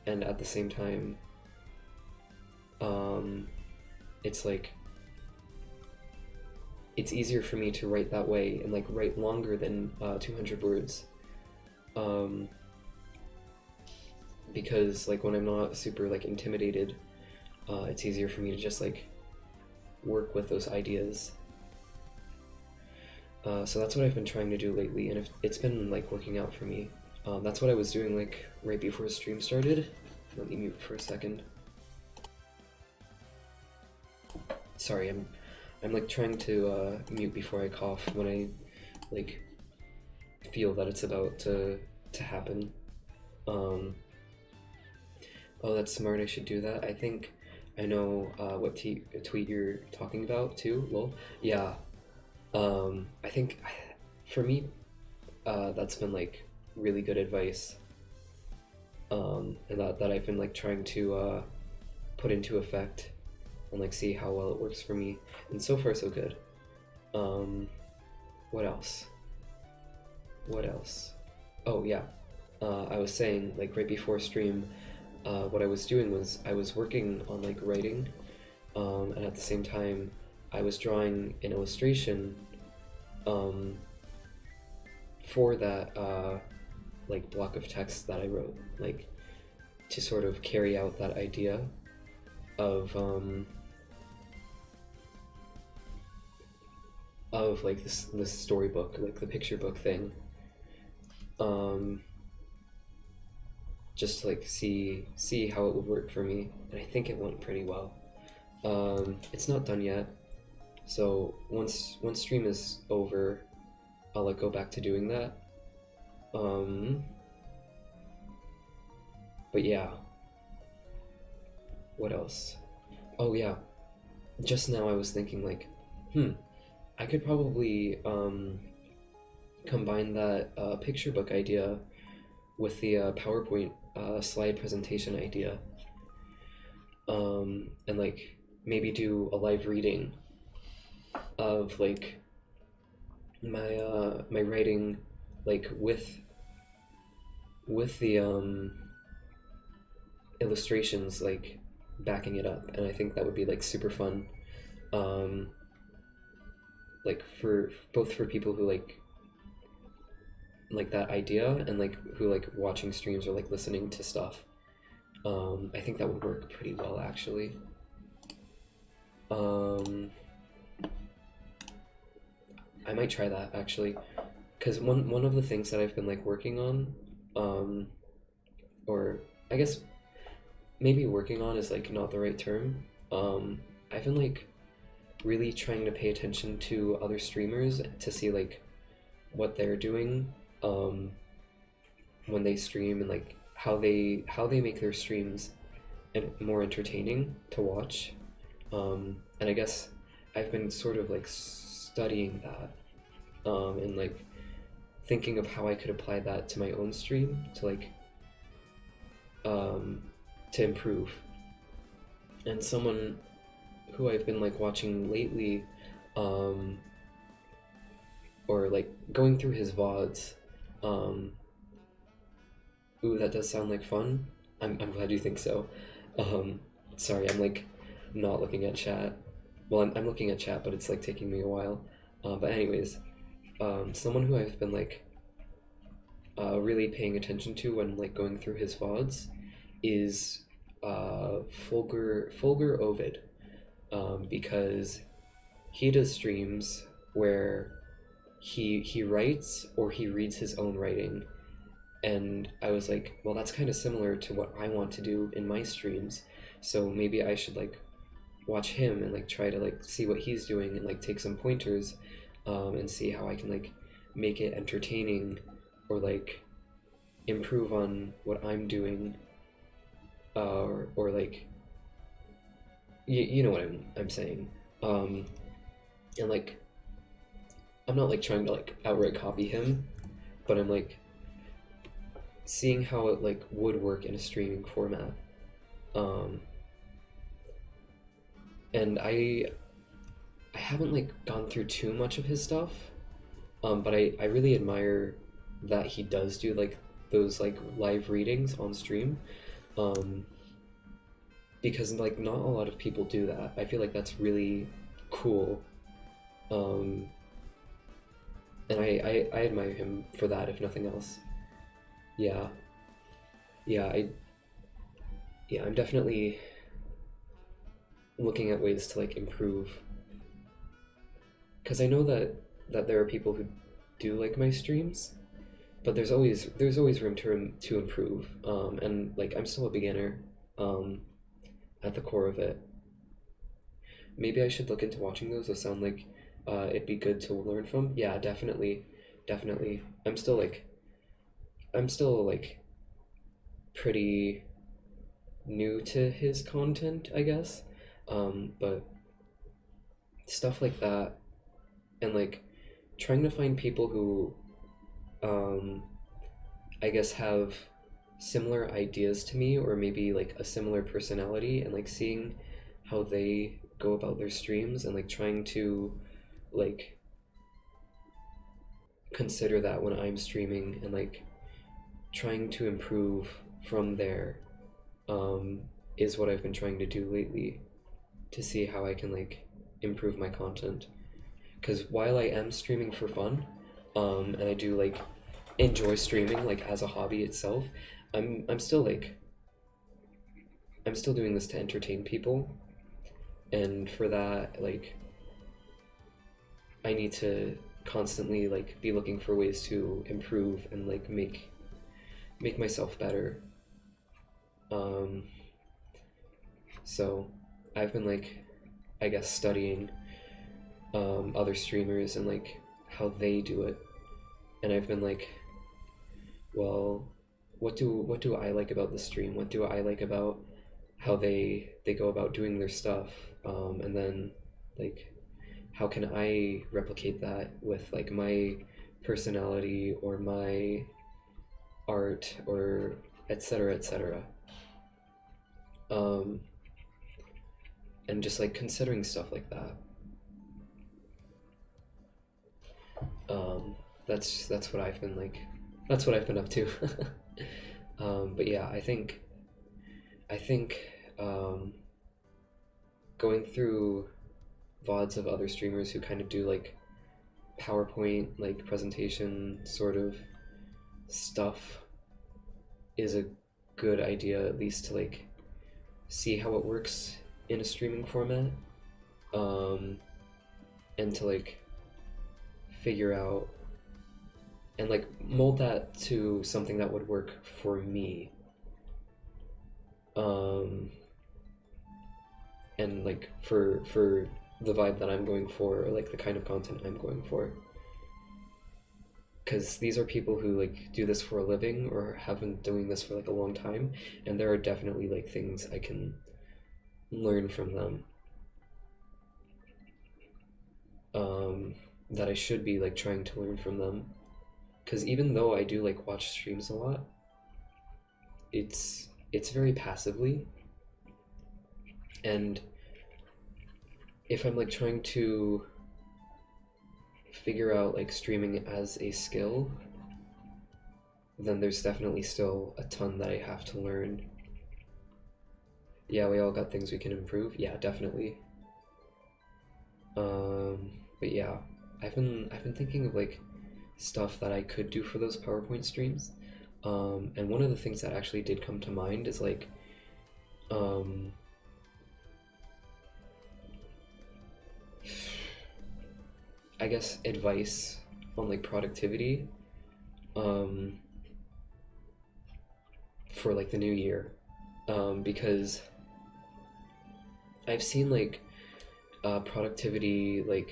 and at the same time, it's like, it's easier for me to write that way and like write longer than 200 words, because like when I'm not super like intimidated, it's easier for me to just like work with those ideas. So that's what I've been trying to do lately, and it's been like working out for me. That's what I was doing like right before stream started. Let me mute for a second. Sorry, I'm like trying to mute before I cough when I like feel that it's about to happen. Oh, that's smart. I should do that. I think I know what tweet you're talking about too. Lol. Yeah. I think for me, that's been like really good advice. And that I've been like trying to put into effect and like see how well it works for me. And so far, so good. What else? What else? Oh yeah. I was saying like right before stream, what I was doing was I was working on like writing, and at the same time I was drawing an illustration for that like block of text that I wrote, like to sort of carry out that idea of like this storybook, like the picture book thing. Just to like see how it would work for me, and I think it went pretty well. It's not done yet, so once stream is over, I'll like go back to doing that. But yeah. What else? Oh yeah. Just now I was thinking like, I could probably combine that picture book idea with the PowerPoint slide presentation idea, and like maybe do a live reading of like my writing, like with the illustrations like backing it up, and I think that would be like super fun, like for both for people who like that idea and like who like watching streams or like listening to stuff. I think that would work pretty well actually. I might try that actually, because one of the things that I've been like working on, or I guess maybe working on is like not the right term. I've been like really trying to pay attention to other streamers to see like what they're doing when they stream, and like how they make their streams and more entertaining to watch. And I guess I've been sort of like studying that, and like thinking of how I could apply that to my own stream to like to improve. And someone who I've been like watching lately, or like going through his VODs. Ooh, that does sound like fun. I'm glad you think so. Sorry, I'm like not looking at chat. Well, I'm looking at chat, but it's like taking me a while. But anyways, someone who I've been like really paying attention to when like going through his VODs is Fulgur Ovid, because he does streams where he writes or he reads his own writing, and I was like, well, that's kind of similar to what I want to do in my streams, so maybe I should like watch him and like try to like see what he's doing and like take some pointers, and see how I can like make it entertaining or like improve on what I'm doing, or like you know what I'm saying, and like I'm not like trying to like outright copy him, but I'm like seeing how it like would work in a streaming format, and I haven't like gone through too much of his stuff, but I really admire that he does do like those like live readings on stream, because like not a lot of people do that. I feel like that's really cool, and I admire him for that, if nothing else. Yeah, yeah, I'm definitely looking at ways to like improve, because I know that there are people who do like my streams, but there's always room to improve. And like I'm still a beginner, um, at the core of it. Maybe I should look into watching those. Those sound like it'd be good to learn from. Yeah, definitely, definitely. I'm still like pretty new to his content, I guess. But stuff like that, and like trying to find people who, um, I guess, have similar ideas to me, or maybe like a similar personality, and like seeing how they go about their streams, and like trying to like consider that when I'm streaming, and like trying to improve from there, um, is what I've been trying to do lately to see how I can like improve my content. Because while I am streaming for fun, and I do like enjoy streaming like as a hobby itself, I'm still like I'm still doing this to entertain people, and for that, like I need to constantly like be looking for ways to improve and like make myself better. Um, so I've been like, I guess, studying other streamers and like how they do it, and I've been like, well, what do I like about the stream? What do I like about how they go about doing their stuff? And then like how can I replicate that with like my personality or my art, or etc etc. Um, and just like considering stuff like that. Um, that's what I've been like. That's what I've been up to. But yeah, I think going through VODs of other streamers who kind of do like PowerPoint like presentation sort of stuff is a good idea, at least to like see how it works in a streaming format, um, and to like figure out and like mold that to something that would work for me, um, and like for the vibe that I'm going for, or like the kind of content I'm going for. Because these are people who like do this for a living or have been doing this for like a long time, and there are definitely like things I can learn from them, um, that I should be like trying to learn from them. Because even though I do like watch streams a lot, it's very passively, and if I'm like trying to figure out like streaming as a skill, then there's definitely still a ton that I have to learn. Yeah, we all got things we can improve. Yeah, definitely. But yeah, I've been thinking of like stuff that I could do for those PowerPoint streams. And one of the things that actually did come to mind is like, um, I guess advice on like productivity, um, for like the new year, because I've seen like productivity like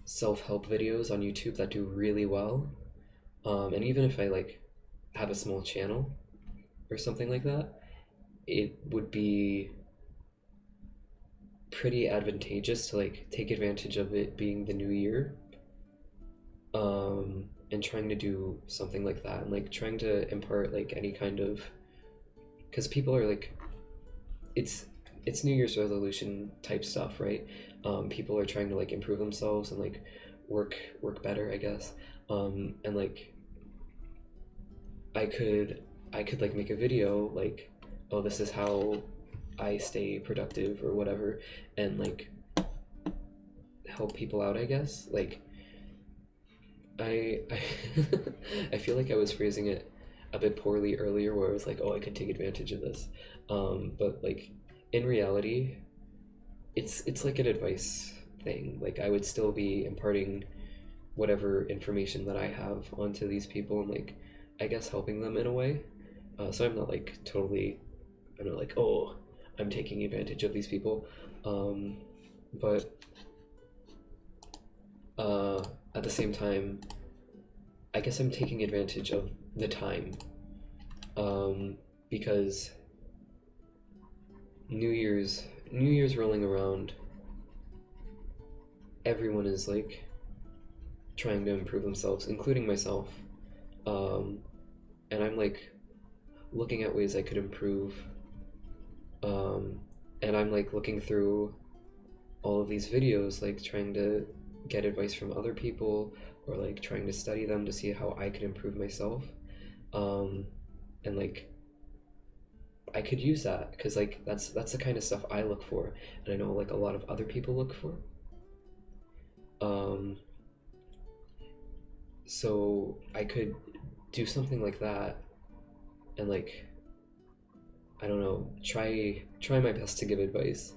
self-help videos on YouTube that do really well, and even if I like have a small channel or something like that, it would be pretty advantageous to like take advantage of it being the new year, and trying to do something like that, and like trying to impart like any kind of, because people are like, it's it's New Year's resolution type stuff, right? People are trying to like improve themselves and like work better, I guess. And like I could like make a video like, oh, this is how I stay productive or whatever, and like help people out, I guess. Like I I feel like I was phrasing it a bit poorly earlier, where I was like, oh, I could take advantage of this. But like in reality, it's like an advice thing. Like I would still be imparting whatever information that I have onto these people, and like I guess, helping them in a way. So I'm not like totally, I'm not like, oh, I'm taking advantage of these people. But at the same time, I guess I'm taking advantage of the time, because New Year's rolling around, everyone is like trying to improve themselves, including myself. Um, and I'm like looking at ways I could improve. Um, and I'm like looking through all of these videos, like trying to get advice from other people, or like trying to study them to see how I could improve myself. Um, and like I could use that because like that's the kind of stuff I look for, and I know like a lot of other people look for. Um, so I could do something like that, and like I don't know, try my best to give advice,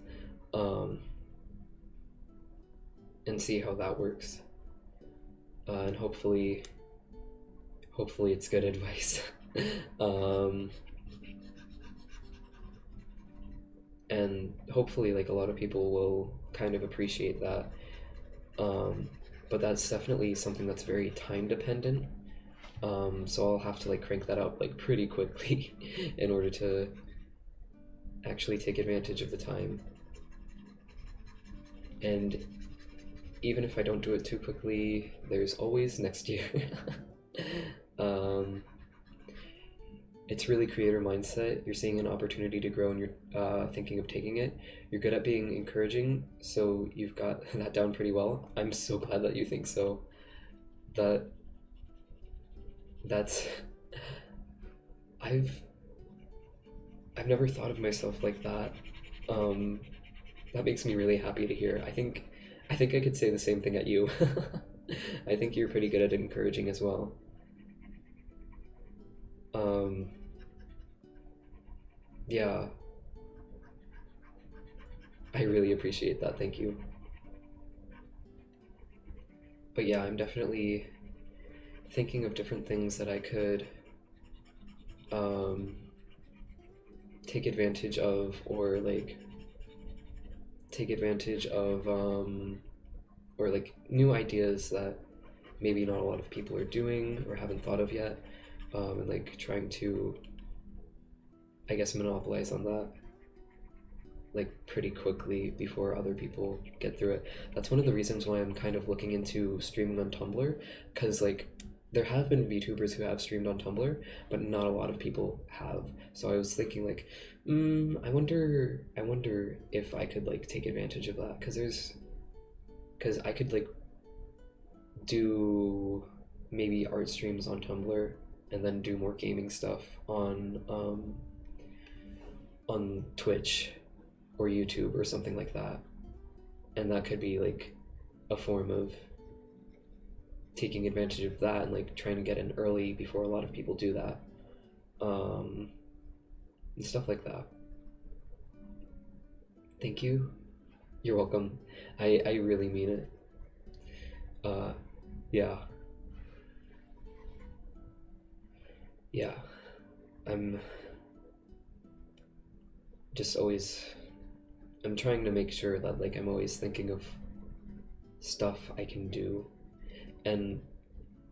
um, and see how that works. And hopefully it's good advice. um, and hopefully like a lot of people will kind of appreciate that. Um, but that's definitely something that's very time dependent. So I'll have to like crank that up like pretty quickly in order to actually take advantage of the time. And even if I don't do it too quickly, there's always next year. um, it's really creator mindset. You're seeing an opportunity to grow and you're thinking of taking it. You're good at being encouraging, so you've got that down pretty well. I'm so glad that you think so. That that's I've I've never thought of myself like that. Um, that makes me really happy to hear. I think I could say the same thing at you. I think you're pretty good at encouraging as well. Um, yeah, I really appreciate that. Thank you. But yeah, I'm definitely thinking of different things that I could um, take advantage of, or like take advantage of, or like new ideas that maybe not a lot of people are doing or haven't thought of yet, and like trying to, I guess, monopolize on that like pretty quickly before other people get through it. That's one of the reasons why I'm kind of looking into streaming on Tumblr, because like there have been VTubers who have streamed on Tumblr, but not a lot of people have. So I was thinking like, I wonder if I could like take advantage of that, because I could like do maybe art streams on Tumblr and then do more gaming stuff on Twitch or YouTube or something like that. And that could be like a form of taking advantage of that and like trying to get in early before a lot of people do that. And stuff like that. Thank you. You're welcome. I really mean it. Uh, yeah. Yeah. I'm just always I'm trying to make sure that like I'm always thinking of stuff I can do. And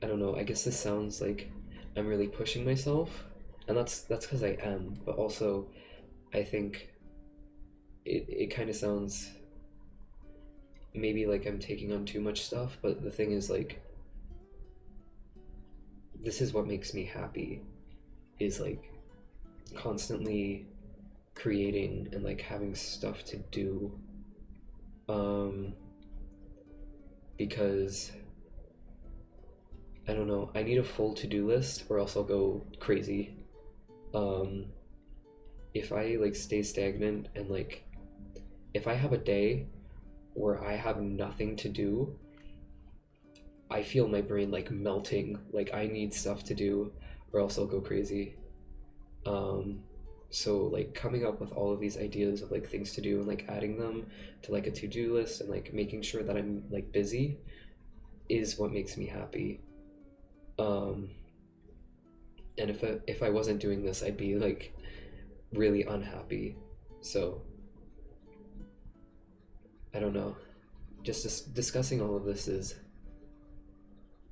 I don't know, I guess this sounds like I'm really pushing myself, and that's because I am, but also I think it kind of sounds maybe like I'm taking on too much stuff, but the thing is like this is what makes me happy, is like constantly creating and like having stuff to do, because I don't know, I need a full to-do list or else I'll go crazy. um if I like stay stagnant, and like if I have a day where I have nothing to do, I feel my brain like melting, like I need stuff to do or else I'll go crazy. um so like coming up with all of these ideas of like things to do and like adding them to like a to-do list and like making sure that I'm like busy is what makes me happy. um And if I wasn't doing this, I'd be like really unhappy. So I don't know. Just discussing all of this is,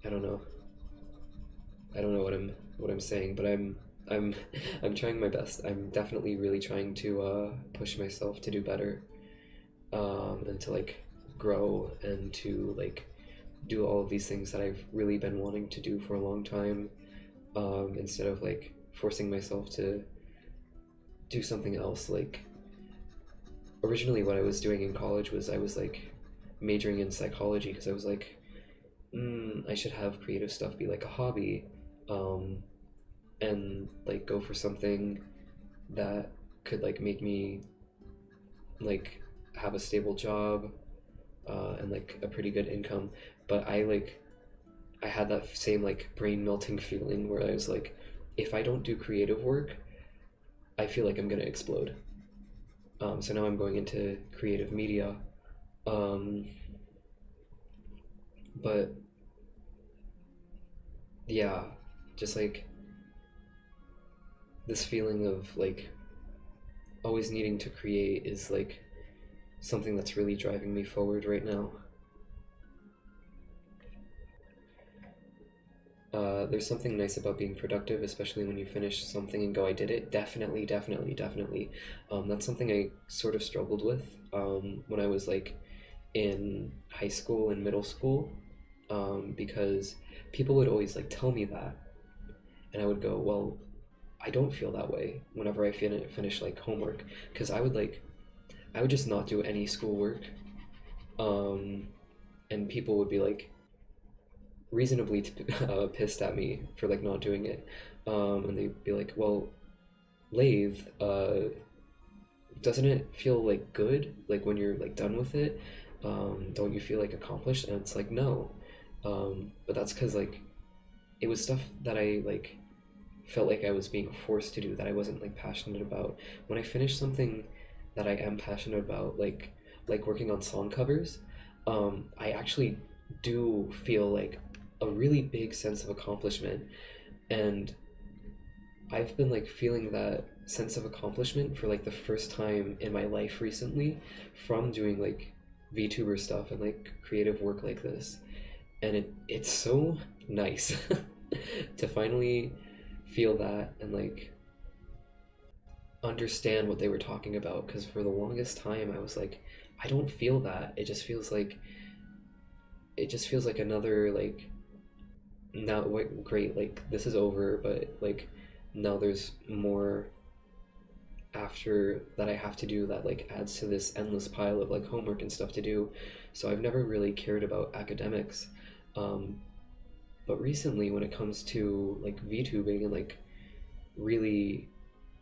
I don't know. I don't know what I'm saying, but I'm I'm trying my best. I'm definitely really trying to push myself to do better, and to like grow and to like do all of these things that I've really been wanting to do for a long time, instead of like forcing myself to do something else. Like originally, what I was doing in college was I was like majoring in psychology because I was like, I should have creative stuff be like a hobby, um, and like go for something that could like make me like have a stable job, and like a pretty good income. But I had that same like brain melting feeling where I was like, if I don't do creative work, I feel like I'm gonna explode. So now I'm going into creative media, um, but yeah, just like this feeling of like always needing to create is like something that's really driving me forward right now. There's something nice about being productive, especially when you finish something and go, I did it. Definitely, definitely, definitely. That's something I sort of struggled with, when I was like in high school and middle school, because people would always like tell me that, and I would go, well, I don't feel that way whenever I finish like homework, because I would just not do any schoolwork, um, and people would be like reasonably pissed at me for like not doing it, and they'd be like, well, Lathe, doesn't it feel like good like when you're like done with it? Don't you feel like accomplished? And it's like, no, but that's because like it was stuff that I like felt like I was being forced to do that I wasn't like passionate about. When I finish something that I am passionate about, like working on song covers, I actually do feel like a really big sense of accomplishment, and I've been like feeling that sense of accomplishment for like the first time in my life recently from doing like VTuber stuff and like creative work like this. And it's so nice to finally feel that and like understand what they were talking about, because for the longest time I was like, I don't feel that. It just feels like another like, now what great, like this is over, but like now there's more after that I have to do that like adds to this endless pile of like homework and stuff to do. So I've never really cared about academics. Um, but recently when it comes to like VTubing and like really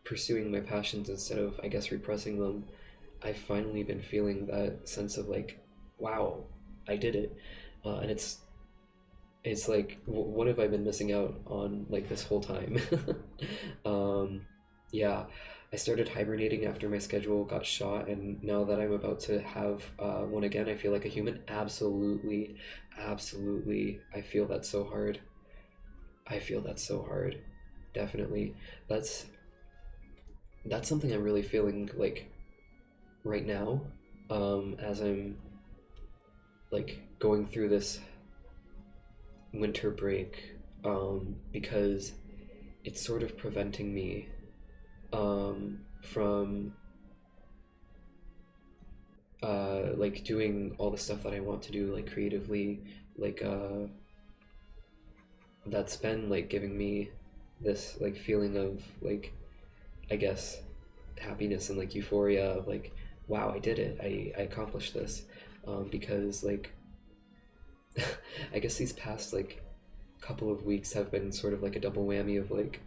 pursuing my passions instead of, I guess, repressing them, I've finally been feeling that sense of like, wow, I did it. And it's like, what have I been missing out on like this whole time? um, yeah, I started hibernating after my schedule got shot, and now that I'm about to have one again, I feel like a human. Absolutely, absolutely. I feel that so hard. I feel that so hard. Definitely. That's that's something I'm really feeling like right now, as I'm like going through this winter break, because it's sort of preventing me, from like doing all the stuff that I want to do like creatively, like that's been like giving me this like feeling of like, I guess, happiness and like euphoria of like, wow, I did it. I accomplished this, because like I guess these past like couple of weeks have been sort of like a double whammy of like,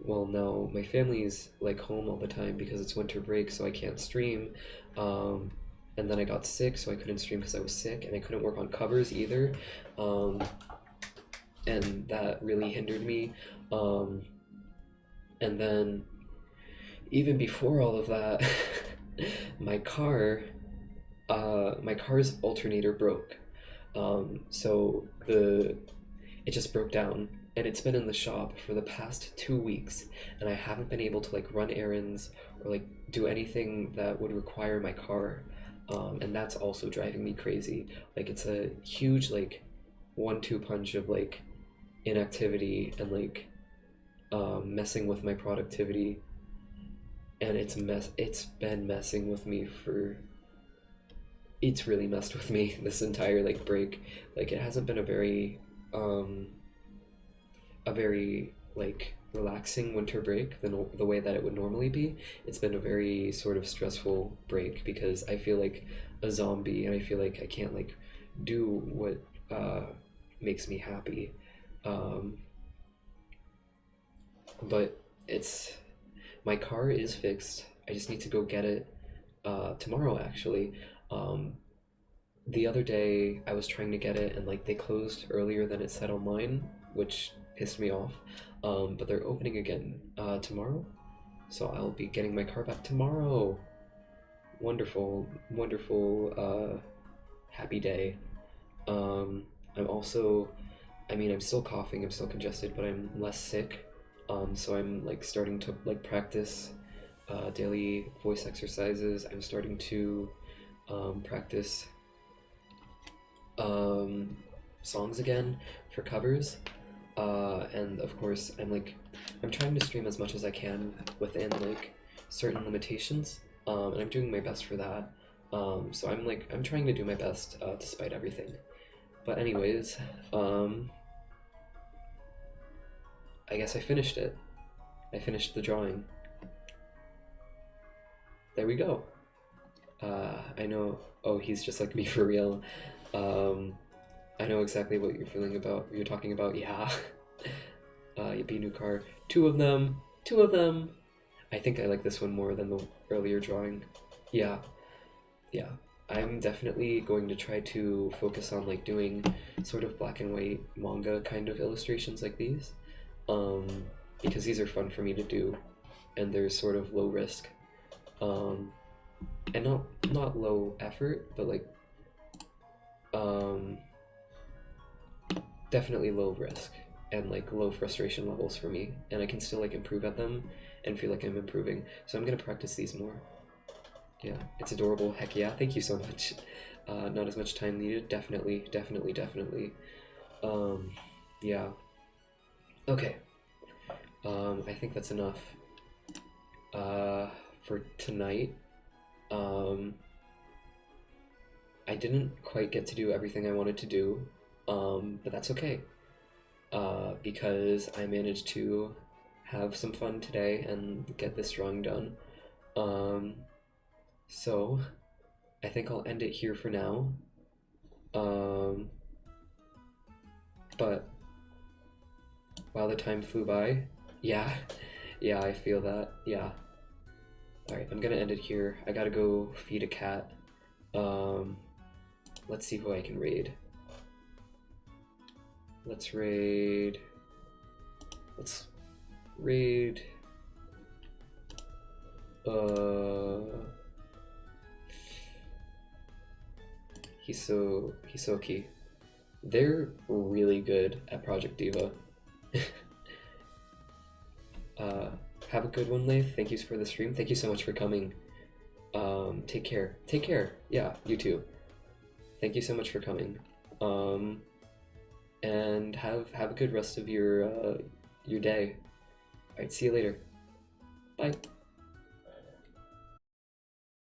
well, no, my family's like home all the time because it's winter break, so I can't stream. Um, and then I got sick, so I couldn't stream because I was sick, and I couldn't work on covers either. Um, and that really hindered me. Um, and then even before all of that, my car, my car's alternator broke. So it just broke down, and it's been in the shop for the past 2 weeks, and I haven't been able to like run errands or like do anything that would require my car. And that's also driving me crazy. Like it's a huge like 1-2 punch of like inactivity and like messing with my productivity, and it's been messing with me for it's really messed with me this entire like break. Like it hasn't been um a very like relaxing winter break the way that it would normally be. It's been a very sort of stressful break because I feel like a zombie, and I feel like I can't like do what uh makes me happy. Um but it's my car is fixed. I just need to go get it tomorrow actually. Um the other day I was trying to get it and like they closed earlier than it said online, which pissed me off. But they're opening again tomorrow, so I'll be getting my car back tomorrow. Wonderful, wonderful, happy day. I'm also, I mean, I'm still coughing, I'm still congested, but I'm less sick. So I'm like starting to like practice daily voice exercises. I'm starting to practice um, songs again for covers. And of course, I'm trying to stream as much as I can within like certain limitations, and I'm doing my best for that. So I'm trying to do my best despite everything. But anyways, um, I guess I finished it. I finished the drawing. There we go. I know. Oh, he's just like me for real. Um, I know exactly what you're feeling about. You're talking about, yeah. Yippee new car. Two of them. Two of them. I think I like this one more than the earlier drawing. Yeah, yeah. I'm definitely going to try to focus on like doing sort of black and white manga kind of illustrations like these. Um, because these are fun for me to do, and they're sort of low risk. Um, and not low effort, but like um definitely low risk and like low frustration levels for me, and I can still like improve at them and feel like I'm improving. So I'm gonna practice these more. Yeah, it's adorable. Heck yeah, thank you so much. Not as much time needed. Definitely, definitely, definitely. Um, yeah. Okay. I think that's enough. For tonight. Um, I didn't quite get to do everything I wanted to do, but that's okay. Because I managed to have some fun today and get this drawing done. Um, so I think I'll end it here for now. Um, but wow, the time flew by. Yeah, yeah, I feel that. Yeah. All right, I'm gonna end it here. I gotta go feed a cat. Um, let's see who I can raid. Let's raid. Let's raid. Hisoki. They're really good at Project Diva. uh, have a good one, Leif. Thank you for the stream. Thank you so much for coming. Take care. Take care. Yeah, you too. Thank you so much for coming. And have a good rest of your day. All right, see you later. Bye.